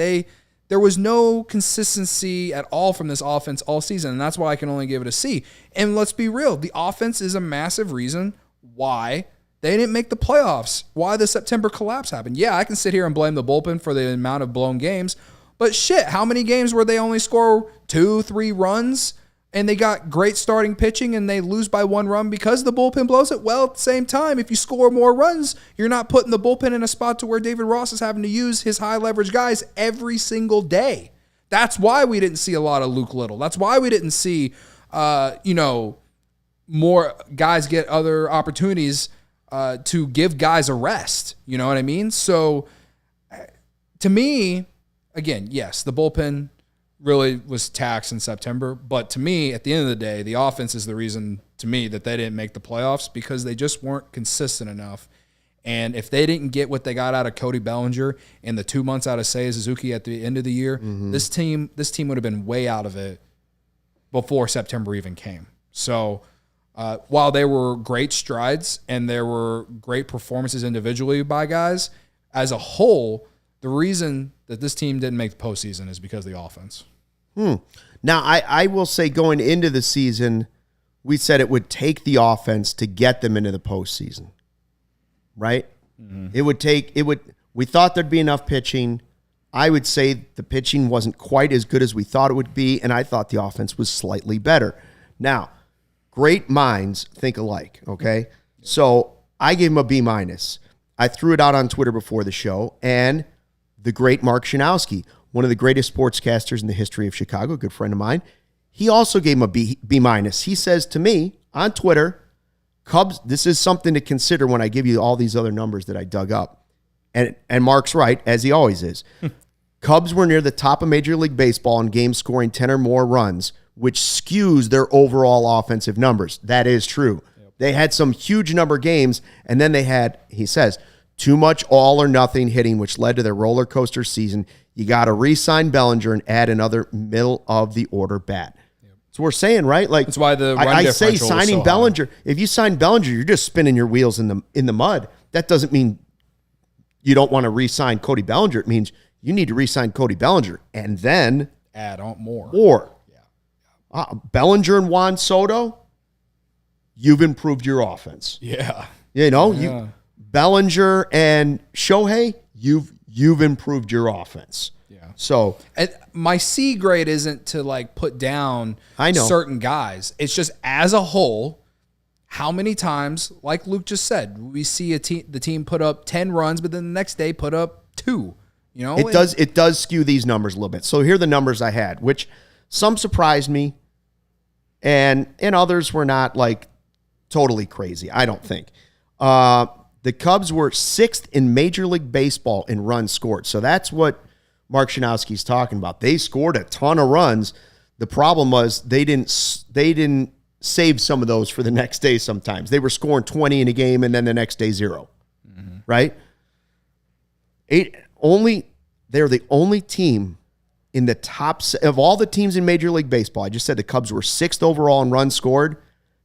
there was no consistency at all from this offense all season, and that's why I can only give it a C. And let's be real, the offense is a massive reason why they didn't make the playoffs, why the September collapse happened. Yeah, I can sit here and blame the bullpen for the amount of blown games, but shit, how many games where they only score 2-3 runs and they got great starting pitching and they lose by 1 run because the bullpen blows it? Well, at the same time, if you score more runs, you're not putting the bullpen in a spot to where David Ross is having to use his high leverage guys every single day. That's why we didn't see a lot of Luke Little. That's why we didn't see, more guys get other opportunities to give guys a rest. You know what I mean? So to me, again, yes, the bullpen really was taxed in September. But to me, at the end of the day, the offense is the reason to me that they didn't make the playoffs because they just weren't consistent enough. And if they didn't get what they got out of Cody Bellinger and the 2 months out of Seiya Suzuki at the end of the year, this team would have been way out of it before September even came. So while there were great strides and there were great performances individually by guys, as a whole, the reason that this team didn't make the postseason is because of the offense. Now, I will say going into the season, we said it would take the offense to get them into the postseason, right? We thought there'd be enough pitching. I would say the pitching wasn't quite as good as we thought it would be, and I thought the offense was slightly better. Now, great minds think alike, okay? So I gave him a B-. I threw it out on Twitter before the show, and the great Mark Shanowski, one of the greatest sportscasters in the history of Chicago, a good friend of mine, he also gave him a B-. He says to me on Twitter, Cubs, this is something to consider when I give you all these other numbers that I dug up. And Mark's right, as he always is. Cubs were near the top of Major League Baseball in games scoring 10 or more runs, which skews their overall offensive numbers. That is true. Yep. They had some huge number games, and then they had, he says, too much all or nothing hitting, which led to their roller coaster season. You got to re-sign Bellinger and add another middle of the order bat. Yep. So we're saying, right? Like that's why the run I say signing Bellinger. High. If you sign Bellinger, you're just spinning your wheels in the mud. That doesn't mean you don't want to re-sign Cody Bellinger. It means you need to re-sign Cody Bellinger and then add on more. Yeah. Bellinger and Juan Soto, you've improved your offense. Yeah. Bellinger and Shohei, you've improved your offense. Yeah. So and my C grade isn't to put down certain guys. It's just as a whole, how many times, like Luke just said, we see the team put up 10 runs, but then the next day put up 2. It does skew these numbers a little bit. So here are the numbers I had, which some surprised me, and others were not totally crazy. I don't think. The Cubs were 6th in Major League Baseball in runs scored. So that's what Mark Shanowski's talking about. They scored a ton of runs. The problem was they didn't save some of those for the next day sometimes. They were scoring 20 in a game and then the next day 0. Mm-hmm. Right? They're the only team in the top of all the teams in Major League Baseball. I just said the Cubs were 6th overall in runs scored.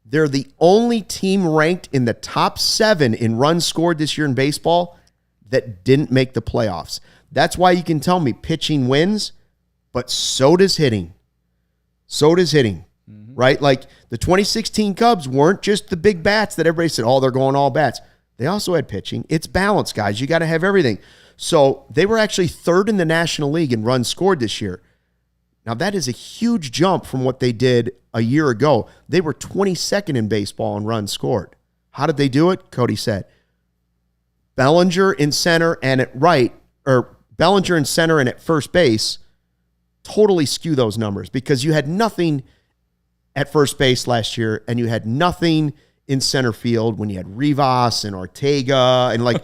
They're the only team ranked in the top 7 in runs scored this year in baseball that didn't make the playoffs. That's why you can tell me pitching wins, but so does hitting. Right? Like the 2016 Cubs weren't just the big bats that everybody said, they're going all bats. They also had pitching. It's balanced, guys. You got to have everything. So they were actually 3rd in the National League in runs scored this year. Now, that is a huge jump from what they did a year ago. They were 22nd in baseball in runs scored. How did they do it? Cody said, Bellinger in center and at right, or Bellinger in center and at first base totally skew those numbers because you had nothing at first base last year and you had nothing in center field when you had Rivas and Ortega and like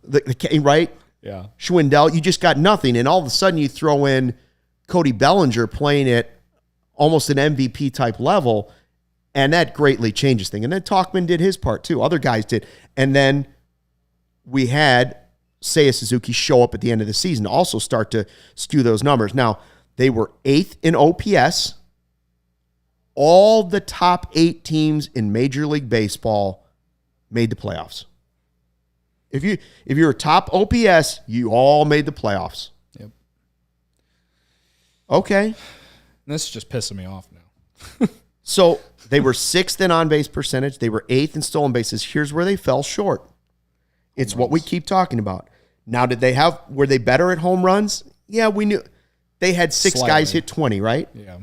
the right? Yeah. Schwindel, you just got nothing. And all of a sudden you throw in Cody Bellinger playing at almost an MVP type level, and that greatly changes things. And then Tauchman did his part too. Other guys did. And then we had Seiya Suzuki show up at the end of the season to also start to skew those numbers. Now, they were 8th in OPS. All the top 8 teams in Major League Baseball made the playoffs. If you're top OPS, you all made the playoffs. Yep. Okay. This is just pissing me off now. So they were 6th in on-base percentage. They were 8th in stolen bases. Here's where they fell short. It's what we keep talking about. Now, were they better at home runs? Yeah, we knew. They had 6 guys hit 20, right? Yeah.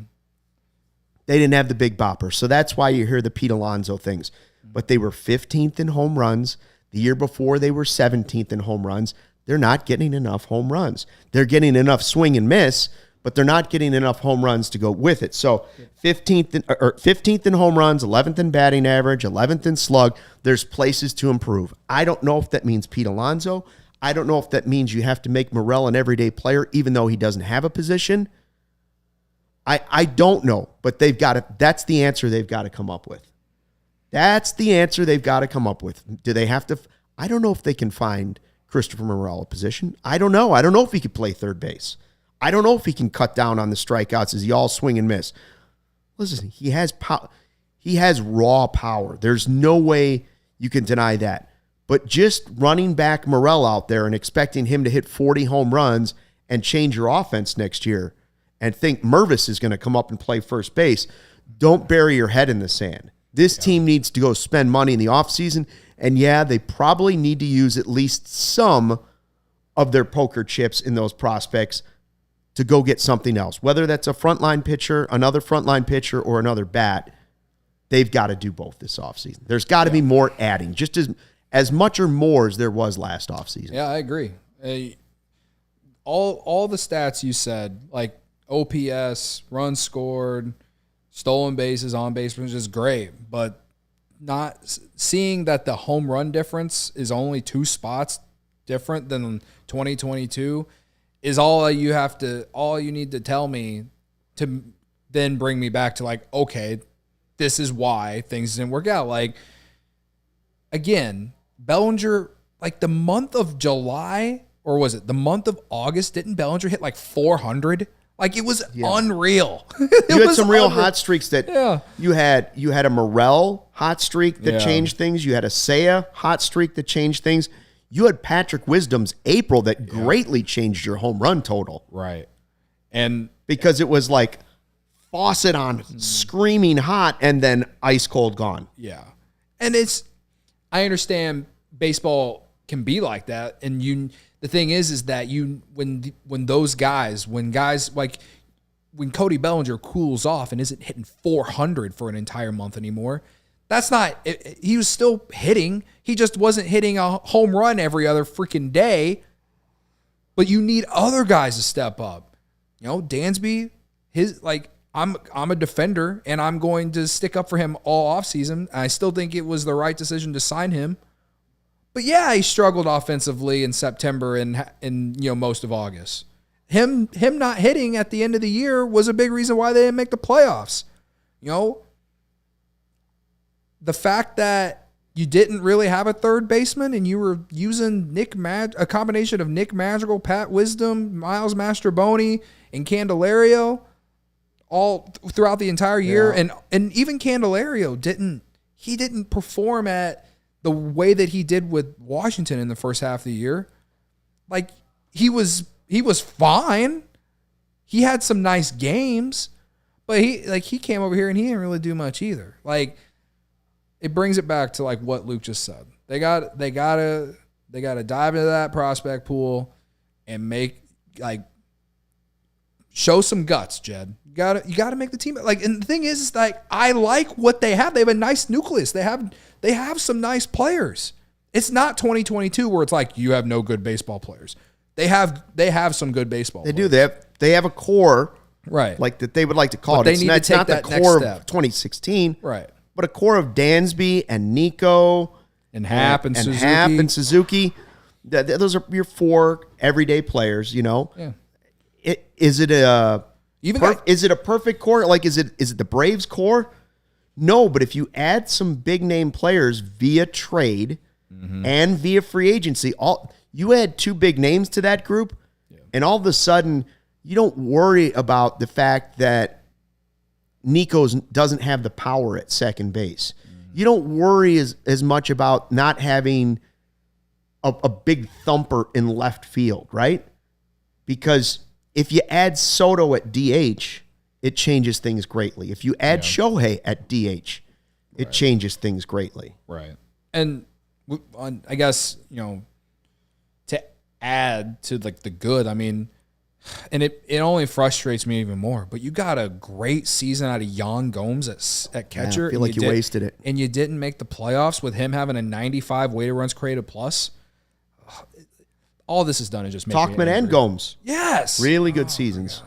They didn't have the big bopper. So that's why you hear the Pete Alonso things. But they were 15th in home runs. The year before, they were 17th in home runs. They're not getting enough home runs. They're getting enough swing and miss, but they're not getting enough home runs to go with it. So 15th in home runs, 11th in batting average, 11th in slug. There's places to improve. I don't know if that means Pete Alonso. I don't know if that means you have to make Morel an everyday player, even though he doesn't have a position. I don't know, but that's the answer they've got to come up with. That's the answer they've got to come up with. Do they have to? I don't know if they can find Christopher Morel a position. I don't know. I don't know if he could play third base. I don't know if he can cut down on the strikeouts. Is he all swing and miss? Listen, he has power. He has raw power. There's no way you can deny that. But just running back Morel out there and expecting him to hit 40 home runs and change your offense next year and think Mervis is going to come up and play first base, don't bury your head in the sand. This team needs to go spend money in the offseason, and yeah, they probably need to use at least some of their poker chips in those prospects to go get something else. Whether that's a frontline pitcher, another frontline pitcher, or another bat, they've got to do both this offseason. There's got to be more adding, just as much or more as there was last offseason. Yeah, I agree. All the stats you said, like OPS, runs scored, stolen bases, on base was just great, but not seeing that the home run difference is only 2 spots different than 2022 is all you need to tell me to then bring me back to like, okay, this is why things didn't work out. Like, again, Bellinger, like the month of July, or was it the month of August, didn't Bellinger hit like 400? Like, it was unreal. You had some real hot streaks that you had a Morel hot streak that changed things. You had a Seiya hot streak that changed things. You had Patrick Wisdom's April that greatly changed your home run total. Right. And because it was like faucet on, screaming hot, and then ice cold gone. Yeah. And I understand baseball can be like that. And the thing is that when guys like when Cody Bellinger cools off and isn't hitting 400 for an entire month anymore, that's not, he was still hitting. He just wasn't hitting a home run every other freaking day. But you need other guys to step up. You know, Dansby, I'm a defender and I'm going to stick up for him all offseason. I still think it was the right decision to sign him. But yeah, he struggled offensively in September and most of August. Him not hitting at the end of the year was a big reason why they didn't make the playoffs. You know, the fact that you didn't really have a third baseman and you were using a combination of Nick Madrigal, Pat Wisdom, Miles Mastrobuoni, and Candelario all throughout the entire year, and even Candelario didn't perform at the way that he did with Washington in the first half of the year. Like, he was fine. He had some nice games, but he came over here and he didn't really do much either. Like, it brings it back to like what Luke just said. They gotta dive into that prospect pool and show some guts, Jed. You gotta make the team. Like, and the thing is like, I like what they have. They have a nice nucleus. They have some nice players. It's not 2022 where it's like you have no good baseball players. They have some good baseball players. They do. They have a core, right? Like that they would like to call but it. They need to take not that the next core step. of 2016, Right? But a core of Dansby and Nico and Happ and Suzuki. Those are your 4 everyday players. Yeah. Is it a perfect core? Like is it the Braves core? No, but if you add some big name players via trade and via free agency, you add 2 big names to that group, and all of a sudden you don't worry about the fact that Nico doesn't have the power at second base. You don't worry as much about not having a big thumper in left field, right? Because if you add Soto at DH, it changes things greatly. If you add Shohei at DH, it changes things greatly. Right. And I guess, to add to like the good, I mean, and it only frustrates me even more, but you got a great season out of Yan Gomes at catcher. Yeah, I feel like you wasted it. And you didn't make the playoffs with him having a 95 weighted runs created plus. All this is done is just make Tauchman and Gomes. Yes. Really good seasons.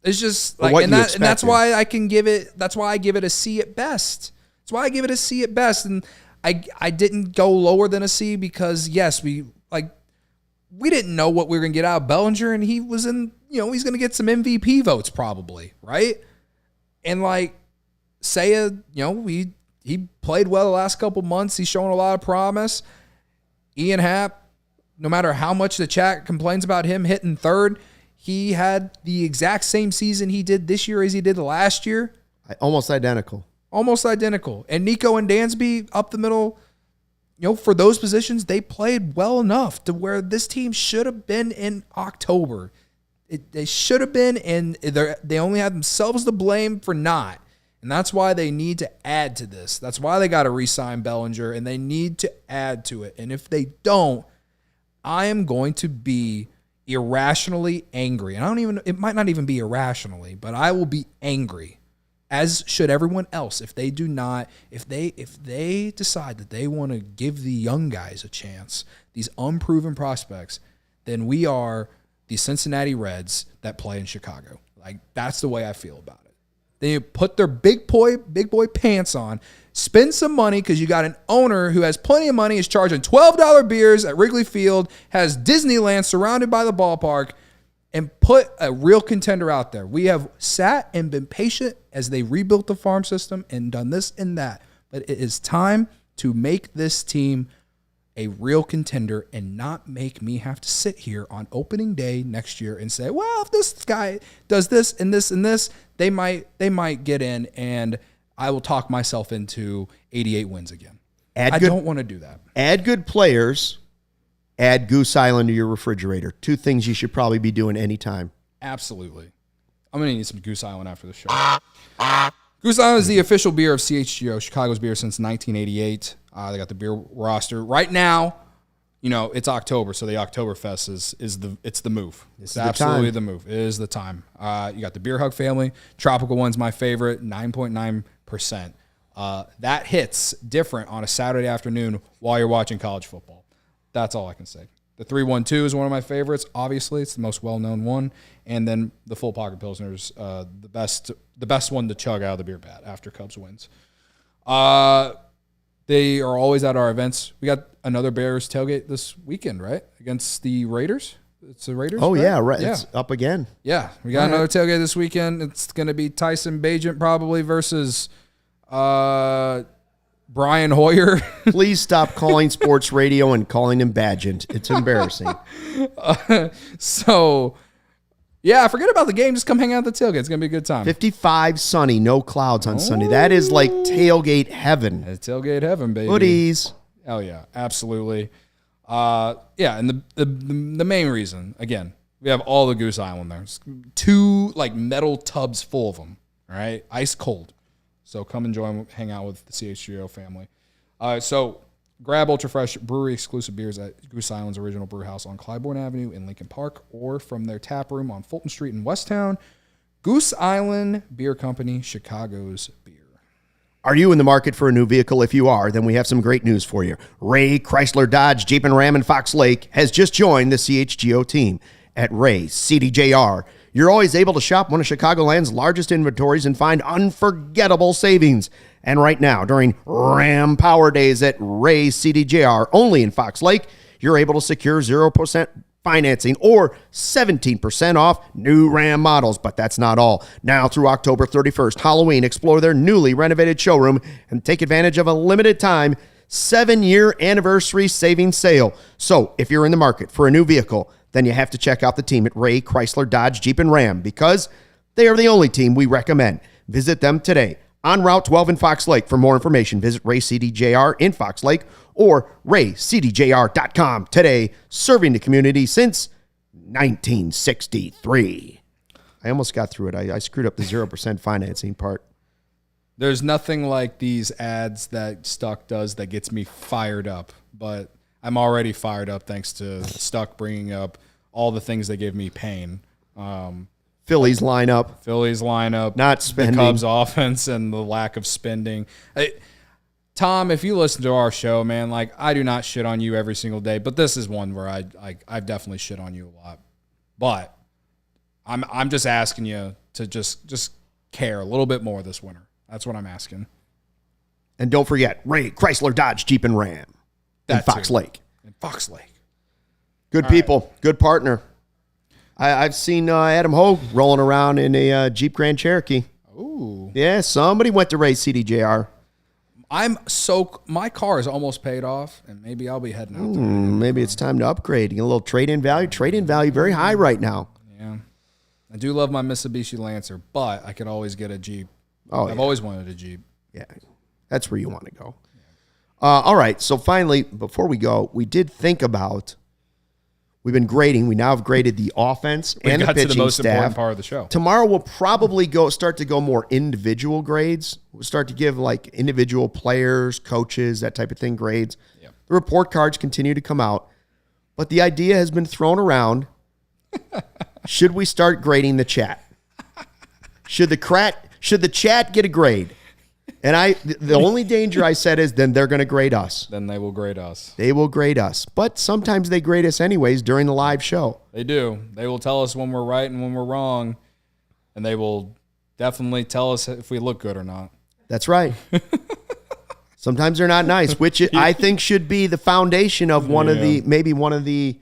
It's just like, and that's why I can give it. That's why I give it a C at best. That's why I give it a C at best. And I didn't go lower than a C because yes, we didn't know what we were gonna get out of Bellinger, and he was in. He's gonna get some MVP votes probably, right? And like Seiya, he played well the last couple months. He's showing a lot of promise. Ian Happ, no matter how much the chat complains about him hitting third, he had the exact same season he did this year as he did last year. Almost identical. And Nico and Dansby up the middle, for those positions, they played well enough to where this team should have been in October. They should have been, and they only have themselves to blame for not. And that's why they need to add to this. That's why they got to re-sign Bellinger, and they need to add to it. And if they don't, I am going to be irrationally angry. And it might not even be irrationally, but I will be angry, as should everyone else, if they do not, if they decide that they want to give the young guys a chance, these unproven prospects, then we are the Cincinnati Reds that play in Chicago. Like, that's the way I feel about it. They put their big boy pants on, spend some money because you got an owner who has plenty of money, is charging $12 beers at Wrigley Field, has Disneyland surrounded by the ballpark, and put a real contender out there. We have sat and been patient as they rebuilt the farm system and done this and that. But it is time to make this team a real contender and not make me have to sit here on opening day next year and say, well, if this guy does this and this and this, they might get in, and I will talk myself into 88 wins again. I don't want to do that. Add good players, add Goose Island to your refrigerator. 2 things you should probably be doing anytime. Absolutely. I'm going to need some Goose Island after the show. Goose Island is the official beer of CHGO, Chicago's beer since 1988. They got the beer roster. Right now, it's October, so the Oktoberfest is the move. It's absolutely the move. It is the time. You got the Beer Hug family. Tropical One's my favorite, 9.9%. That hits different on a Saturday afternoon while you're watching college football. That's all I can say. The 312 is one of my favorites. Obviously, it's the most well-known one. And then the Full Pocket Pilsner's the best one to chug out of the beer bat after Cubs wins. They are always at our events. We got another Bears tailgate this weekend, right? Against the Raiders. It's the Raiders. Oh, right? Yeah, right. Yeah. It's up again. Yeah, we got another tailgate this weekend. It's going to be Tyson Bagent probably versus Brian Hoyer. Please stop calling sports radio and calling him Badgent. It's embarrassing. Yeah, forget about the game. Just come hang out at the tailgate. It's going to be a good time. 55 sunny, no clouds on Sunday. That is like tailgate heaven. It's tailgate heaven, baby. Hoodies. Hell yeah, absolutely. And the main reason, again, we have all the Goose Island there. It's 2 like metal tubs full of them, all right? Ice cold. So come enjoy, hang out with the CHGO family. So grab Ultra Fresh brewery exclusive beers at Goose Island's original brew house on Clybourne Avenue in Lincoln Park, or from their tap room on Fulton Street in Westtown. Goose Island Beer Company, Chicago's beer. Are you in the market for a new vehicle? If you are, then we have some great news for you. Ray Chrysler Dodge Jeep and Ram in Fox Lake has just joined the CHGO team. At Ray CDJR, you're always able to shop one of Chicagoland's largest inventories and find unforgettable savings. And right now, during Ram Power Days at Ray CDJR, only in Fox Lake, you're able to secure 0% financing or 17% off new Ram models. But that's not all. Now through October 31st, Halloween, explore their newly renovated showroom and take advantage of a limited time 7-year anniversary savings sale. So if you're in the market for a new vehicle, then you have to check out the team at Ray Chrysler Dodge Jeep and Ram because they are the only team we recommend. Visit them today on Route 12 in Fox Lake. For more information, visit Ray CDJR in Fox Lake or raycdjr.com today, serving the community since 1963. I almost got through it. I screwed up the 0% financing part. There's nothing like these ads that Stuck does that gets me fired up, but I'm already fired up thanks to Stuck bringing up all the things that give me pain. Phillies lineup. Not spending. The Cubs offense and the lack of spending. Tom, if you listen to our show, man, like I do not shit on you every single day, but this is one where I've definitely shit on you a lot. But I'm just asking you to just care a little bit more this winter. That's what I'm asking. And don't forget, Ray Chrysler Dodge Jeep and Ram in Fox Lake. In Fox Lake. Good people, good partner. I've seen Adam Hogue rolling around in a Jeep Grand Cherokee. Ooh. Yeah, somebody went to Ray CDJR. My car is almost paid off, and maybe I'll be heading out there. Maybe it's time to upgrade. Get a little trade-in value. Trade-in value very high right now. Yeah. I do love my Mitsubishi Lancer, but I could always get a Jeep. I've always wanted a Jeep. Yeah, that's where you want to go. All right, so finally, before we go, we did think about, we've been grading. We now have graded the offense and the pitching staff. We got to the most important part of the show. Tomorrow we'll probably start to go more individual grades. We'll start to give like individual players, coaches, that type of thing, grades. Yep. The report cards continue to come out. But the idea has been thrown around. Should we start grading the chat? Should the chat get a grade? And the only danger I said is then they're going to grade us. Then they will grade us. They will grade us. But sometimes they grade us anyways during the live show. They do. They will tell us when we're right and when we're wrong. And they will definitely tell us if we look good or not. That's right. Sometimes they're not nice, which I think should be the foundation of one of the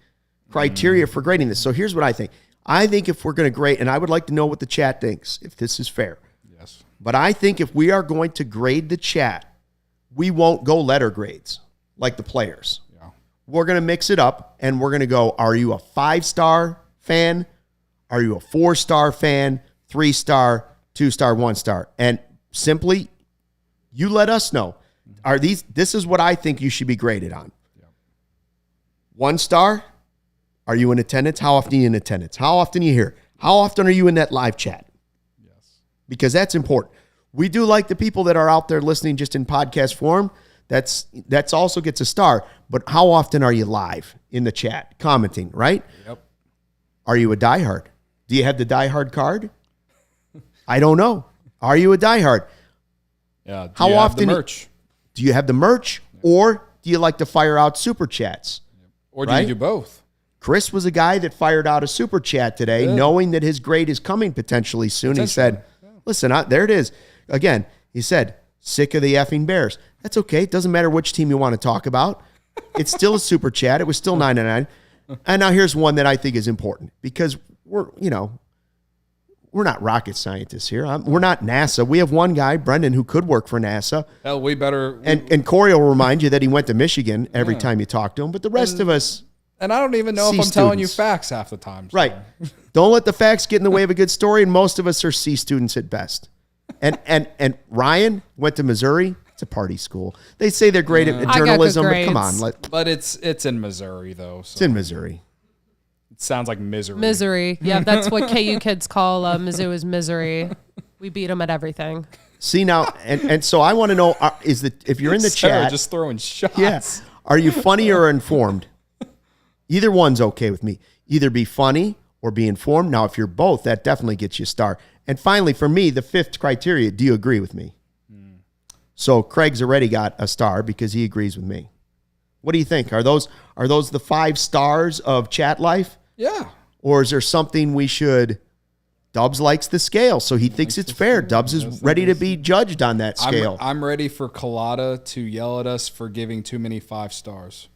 criteria for grading this. So here's what I think. I think if we're going to grade, and I would like to know what the chat thinks, if this is fair. Yes. But I think if we are going to grade the chat, we won't go letter grades like the players. Yeah. We're going to mix it up, and we're going to go, are you a 5-star fan? Are you a 4-star fan? 3-star, 2-star, 1-star? And simply, you let us know. This is what I think you should be graded on. Yeah. 1 star, are you in attendance? How often are you in attendance? How often are you here? How often are you in that live chat? Because that's important. We do like the people that are out there listening just in podcast form. That's also gets a star. But how often are you live in the chat, commenting, right? Yep. Are you a diehard? Do you have the diehard card? I don't know. Are you a diehard? Yeah. How often? Have the merch? Do you have the merch, or do you like to fire out super chats? Or do you do both? Chris was a guy that fired out a super chat today, knowing that his grade is coming potentially soon. He said, listen, there it is. Again, he said, sick of the effing Bears. That's okay. It doesn't matter which team you want to talk about. It's still a super chat. It was still 9.99. And now here's one that I think is important because we're not rocket scientists here. We're not NASA. We have one guy, Brendan, who could work for NASA. Hell, we better. And Corey will remind you that he went to Michigan every time you talk to him. But the rest of us. And I don't even know if I'm telling you facts half the time. So. Right. Don't let the facts get in the way of a good story. And most of us are C students at best. And Ryan went to Missouri. It's a party school. They say they're great at journalism, but come on. But it's in Missouri, though. So. It's in Missouri. It sounds like misery. Misery. Yeah, that's what KU kids call Mizzou is misery. We beat them at everything. See now, and so I want to know, if you're in the chat. Just throwing shots. Yes. Yeah, are you funny or informed? Either one's okay with me. Either be funny or be informed. Now, if you're both, that definitely gets you a star. And finally, for me, the 5th criteria, do you agree with me? So Craig's already got a star because he agrees with me. What do you think? Are those the 5 stars of chat life? Yeah. Or is there something we should... Dubs likes the scale, so he thinks it's fair. Dubs is ready to be judged on that scale. I'm ready for Collada to yell at us for giving too many 5 stars.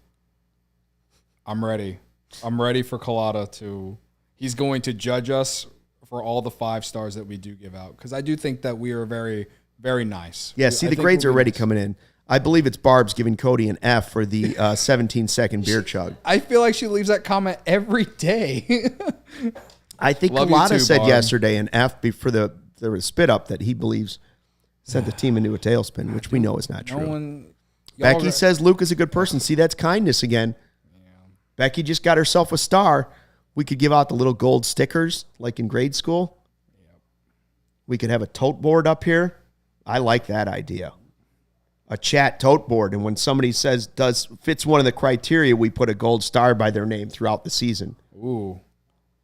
I'm ready. I'm ready for Collada to... He's going to judge us for all the 5 stars that we do give out. Because I do think that we are very, very nice. Yeah, see, the grades are already coming in. I believe it's Barb's giving Cody an F for the 17-second beer chug. I feel like she leaves that comment every day. I think Collada said yesterday an F for the spit up that he believes sent the team into a tailspin, which we know is not true. Becky says Luke is a good person. See, that's kindness again. Yeah. Becky just got herself a star. We could give out the little gold stickers like in grade school. Yep. We could have a tote board up here. I like that idea. A chat tote board, and when somebody says fits one of the criteria, we put a gold star by their name throughout the season. Ooh.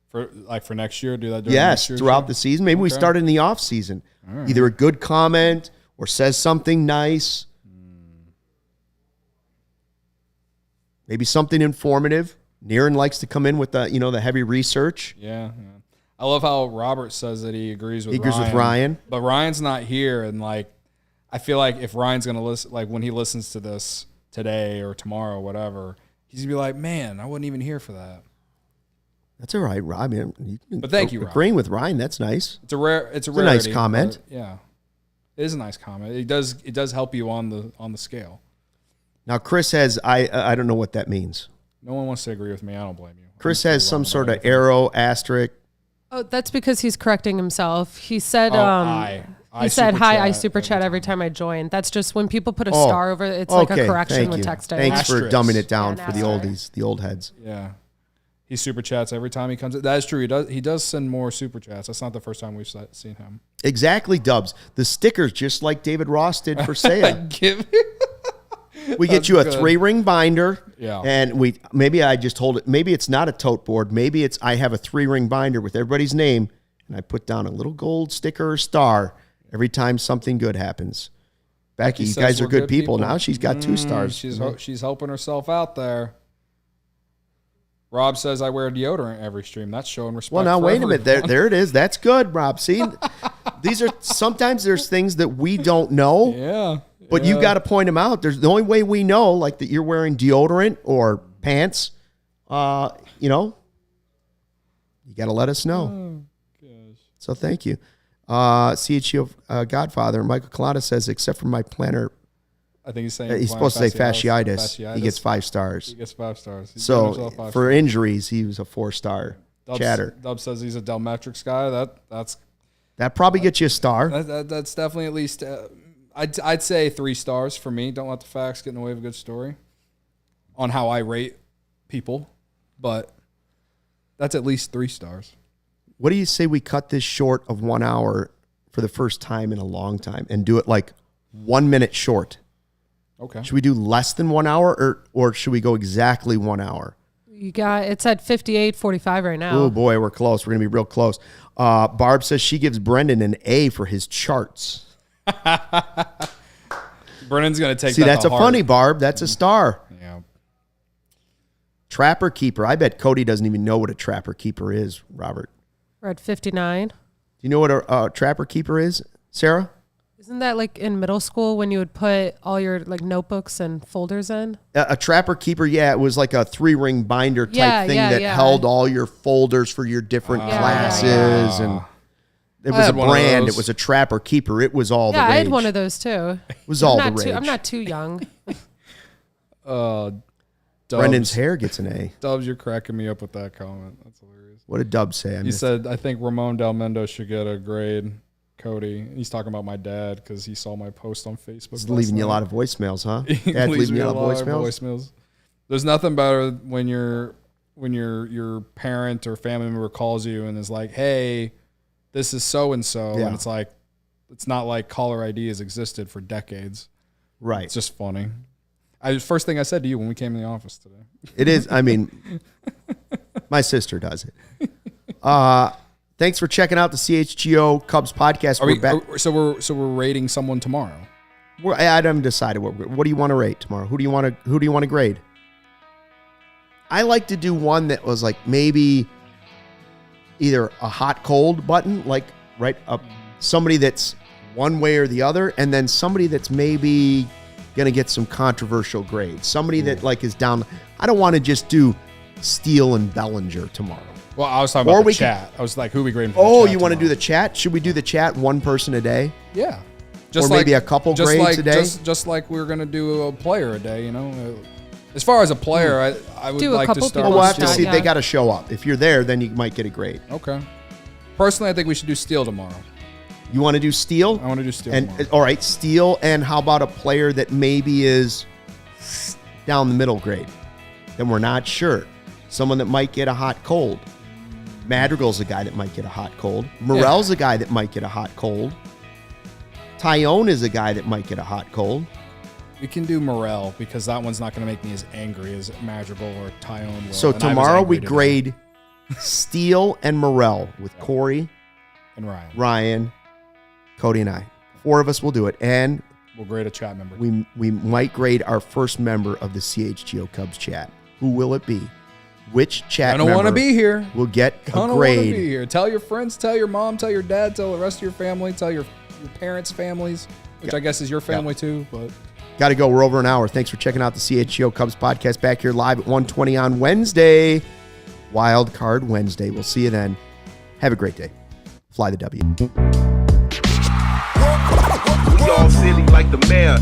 For next year, do that? Yes, throughout the season. Maybe we start in the off season. Right. Either a good comment or says something nice. Maybe something informative. Niren likes to come in with the heavy research. Yeah. I love how Robert says that he agrees with Ryan. But Ryan's not here, and I feel like if Ryan's gonna listen, when he listens to this today or tomorrow, whatever, he's gonna be like, "Man, I wasn't even here for that." That's all right, Rob. But thank you, Rob. Agreeing with Ryan, that's nice. It's a nice comment. Yeah, it is a nice comment. It does help you on the scale. Now, Chris has I don't know what that means. No one wants to agree with me. I don't blame you. Chris has some sort of arrow asterisk. Oh, that's because he's correcting himself. He said he said hi. I super chat every time I join. That's just when people put a star over it. It's like a correction with texting. Thanks for dumbing it down for the oldies, the old heads. Yeah. He super chats every time he comes in. That is true. He does send more super chats. That's not the first time we've seen him. Exactly, Dubs. The stickers, just like David Ross did for sale. We get you a 3-ring binder. Yeah. And maybe I just hold it. Maybe it's not a tote board. Maybe I have a 3-ring binder with everybody's name, and I put down a little gold sticker or star every time something good happens. Becky, you guys are good people. Now she's got 2 stars. She's helping herself out there. Rob says I wear deodorant every stream. That's showing respect. Well, now wait a minute. There it is. That's good, Rob. See, sometimes there's things that we don't know. Yeah. But you got to point them out. There's the only way we know, like that you're wearing deodorant or pants. You got to let us know. Oh, gosh. So thank you. CHGO Godfather Michael Collada says, except for my plantar. I think he's saying he's supposed to say fasciitis. He gets 5 stars. He gets 5 stars. So for injuries, he was a 4-star. Chatter. Dub says he's a Delmetrics guy. That probably gets you a star. That's definitely at least. I'd say 3 stars for me. Don't let the facts get in the way of a good story on how I rate people, but that's at least 3 stars. What do you say we cut this short of 1 hour for the first time in a long time and do it like 1 minute short? Okay. Should we do less than 1 hour or should we go exactly 1 hour? It's at 58:45 right now. Oh boy, we're close. We're going to be real close. Barb says she gives Brendan an A for his charts. Brendan's going to take See, that's a funny, Barb. That's a star. Yeah. Trapper keeper. I bet Cody doesn't even know what a trapper keeper is, Robert. We're at 59. Do you know what a trapper keeper is, Sarah? Isn't that like in middle school when you would put all your notebooks and folders in? A trapper keeper, yeah, it was like a 3-ring binder type thing that held all your folders for your different classes, and it was a brand. It was a trapper keeper. It was all the rage. Yeah, I had one of those too. It was all the rage. I'm not too young. Brendan's hair gets an A. Dubs, you're cracking me up with that comment. That's hilarious. What did Dubs say? He said, I think Ramon Delmendo should get a grade. Cody. He's talking about my dad because he saw my post on Facebook. He's leaving you a lot of voicemails, huh? Dad's leaving you a lot of voicemails. There's nothing better when your parent or family member calls you and is like, "Hey, this is so and so," and it's like, it's not like caller ID has existed for decades. Right. It's just funny. First thing I said to you when we came in the office today. It is. I mean, my sister does it. Thanks for checking out the CHGO Cubs podcast. So we're rating someone tomorrow. I haven't decided what do you want to rate tomorrow? Who do you want to grade? I like to do one that was like maybe either a hot cold button, like right up somebody that's one way or the other, and then somebody that's maybe gonna get some controversial grades. Somebody that like is down. I don't want to just do Steele and Bellinger tomorrow. Well, I was talking about the chat. I was like, who are we grading for the chat you want to do the chat? Should we do the chat one person a day? Yeah. Or maybe a couple grades a day? Just like we were going to do a player a day, you know? As far as a player, I would like to start. We'll have to see. They got to show up. If you're there, then you might get a grade. Okay. Personally, I think we should do Steele tomorrow. You want to do Steele? I want to do Steele tomorrow. And all right, Steele, and how about a player that maybe is down the middle grade? Then we're not sure. Someone that might get a hot cold. Madrigal's a guy that might get a hot cold. Morel's a guy that might get a hot cold. Tyone is a guy that might get a hot cold. We can do Morel because that one's not going to make me as angry as Madrigal or Tyone will. So tomorrow we grade Steele and Morel with Corey and Ryan, Cody, and I. 4 of us will do it. And we'll grade a chat member. We might grade our first member of the CHGO Cubs chat. Who will it be? Which chat member? I don't want to be here. Will get a grade. I don't want to be here. Tell your friends, tell your mom, tell your dad, tell the rest of your family, tell your parents' families, which I guess is your family too. But got to go. We're over an hour. Thanks for checking out the CHGO Cubs podcast back here live at 1:20 on Wednesday. Wild Card Wednesday. We'll see you then. Have a great day. Fly the W. We all silly like the mayor.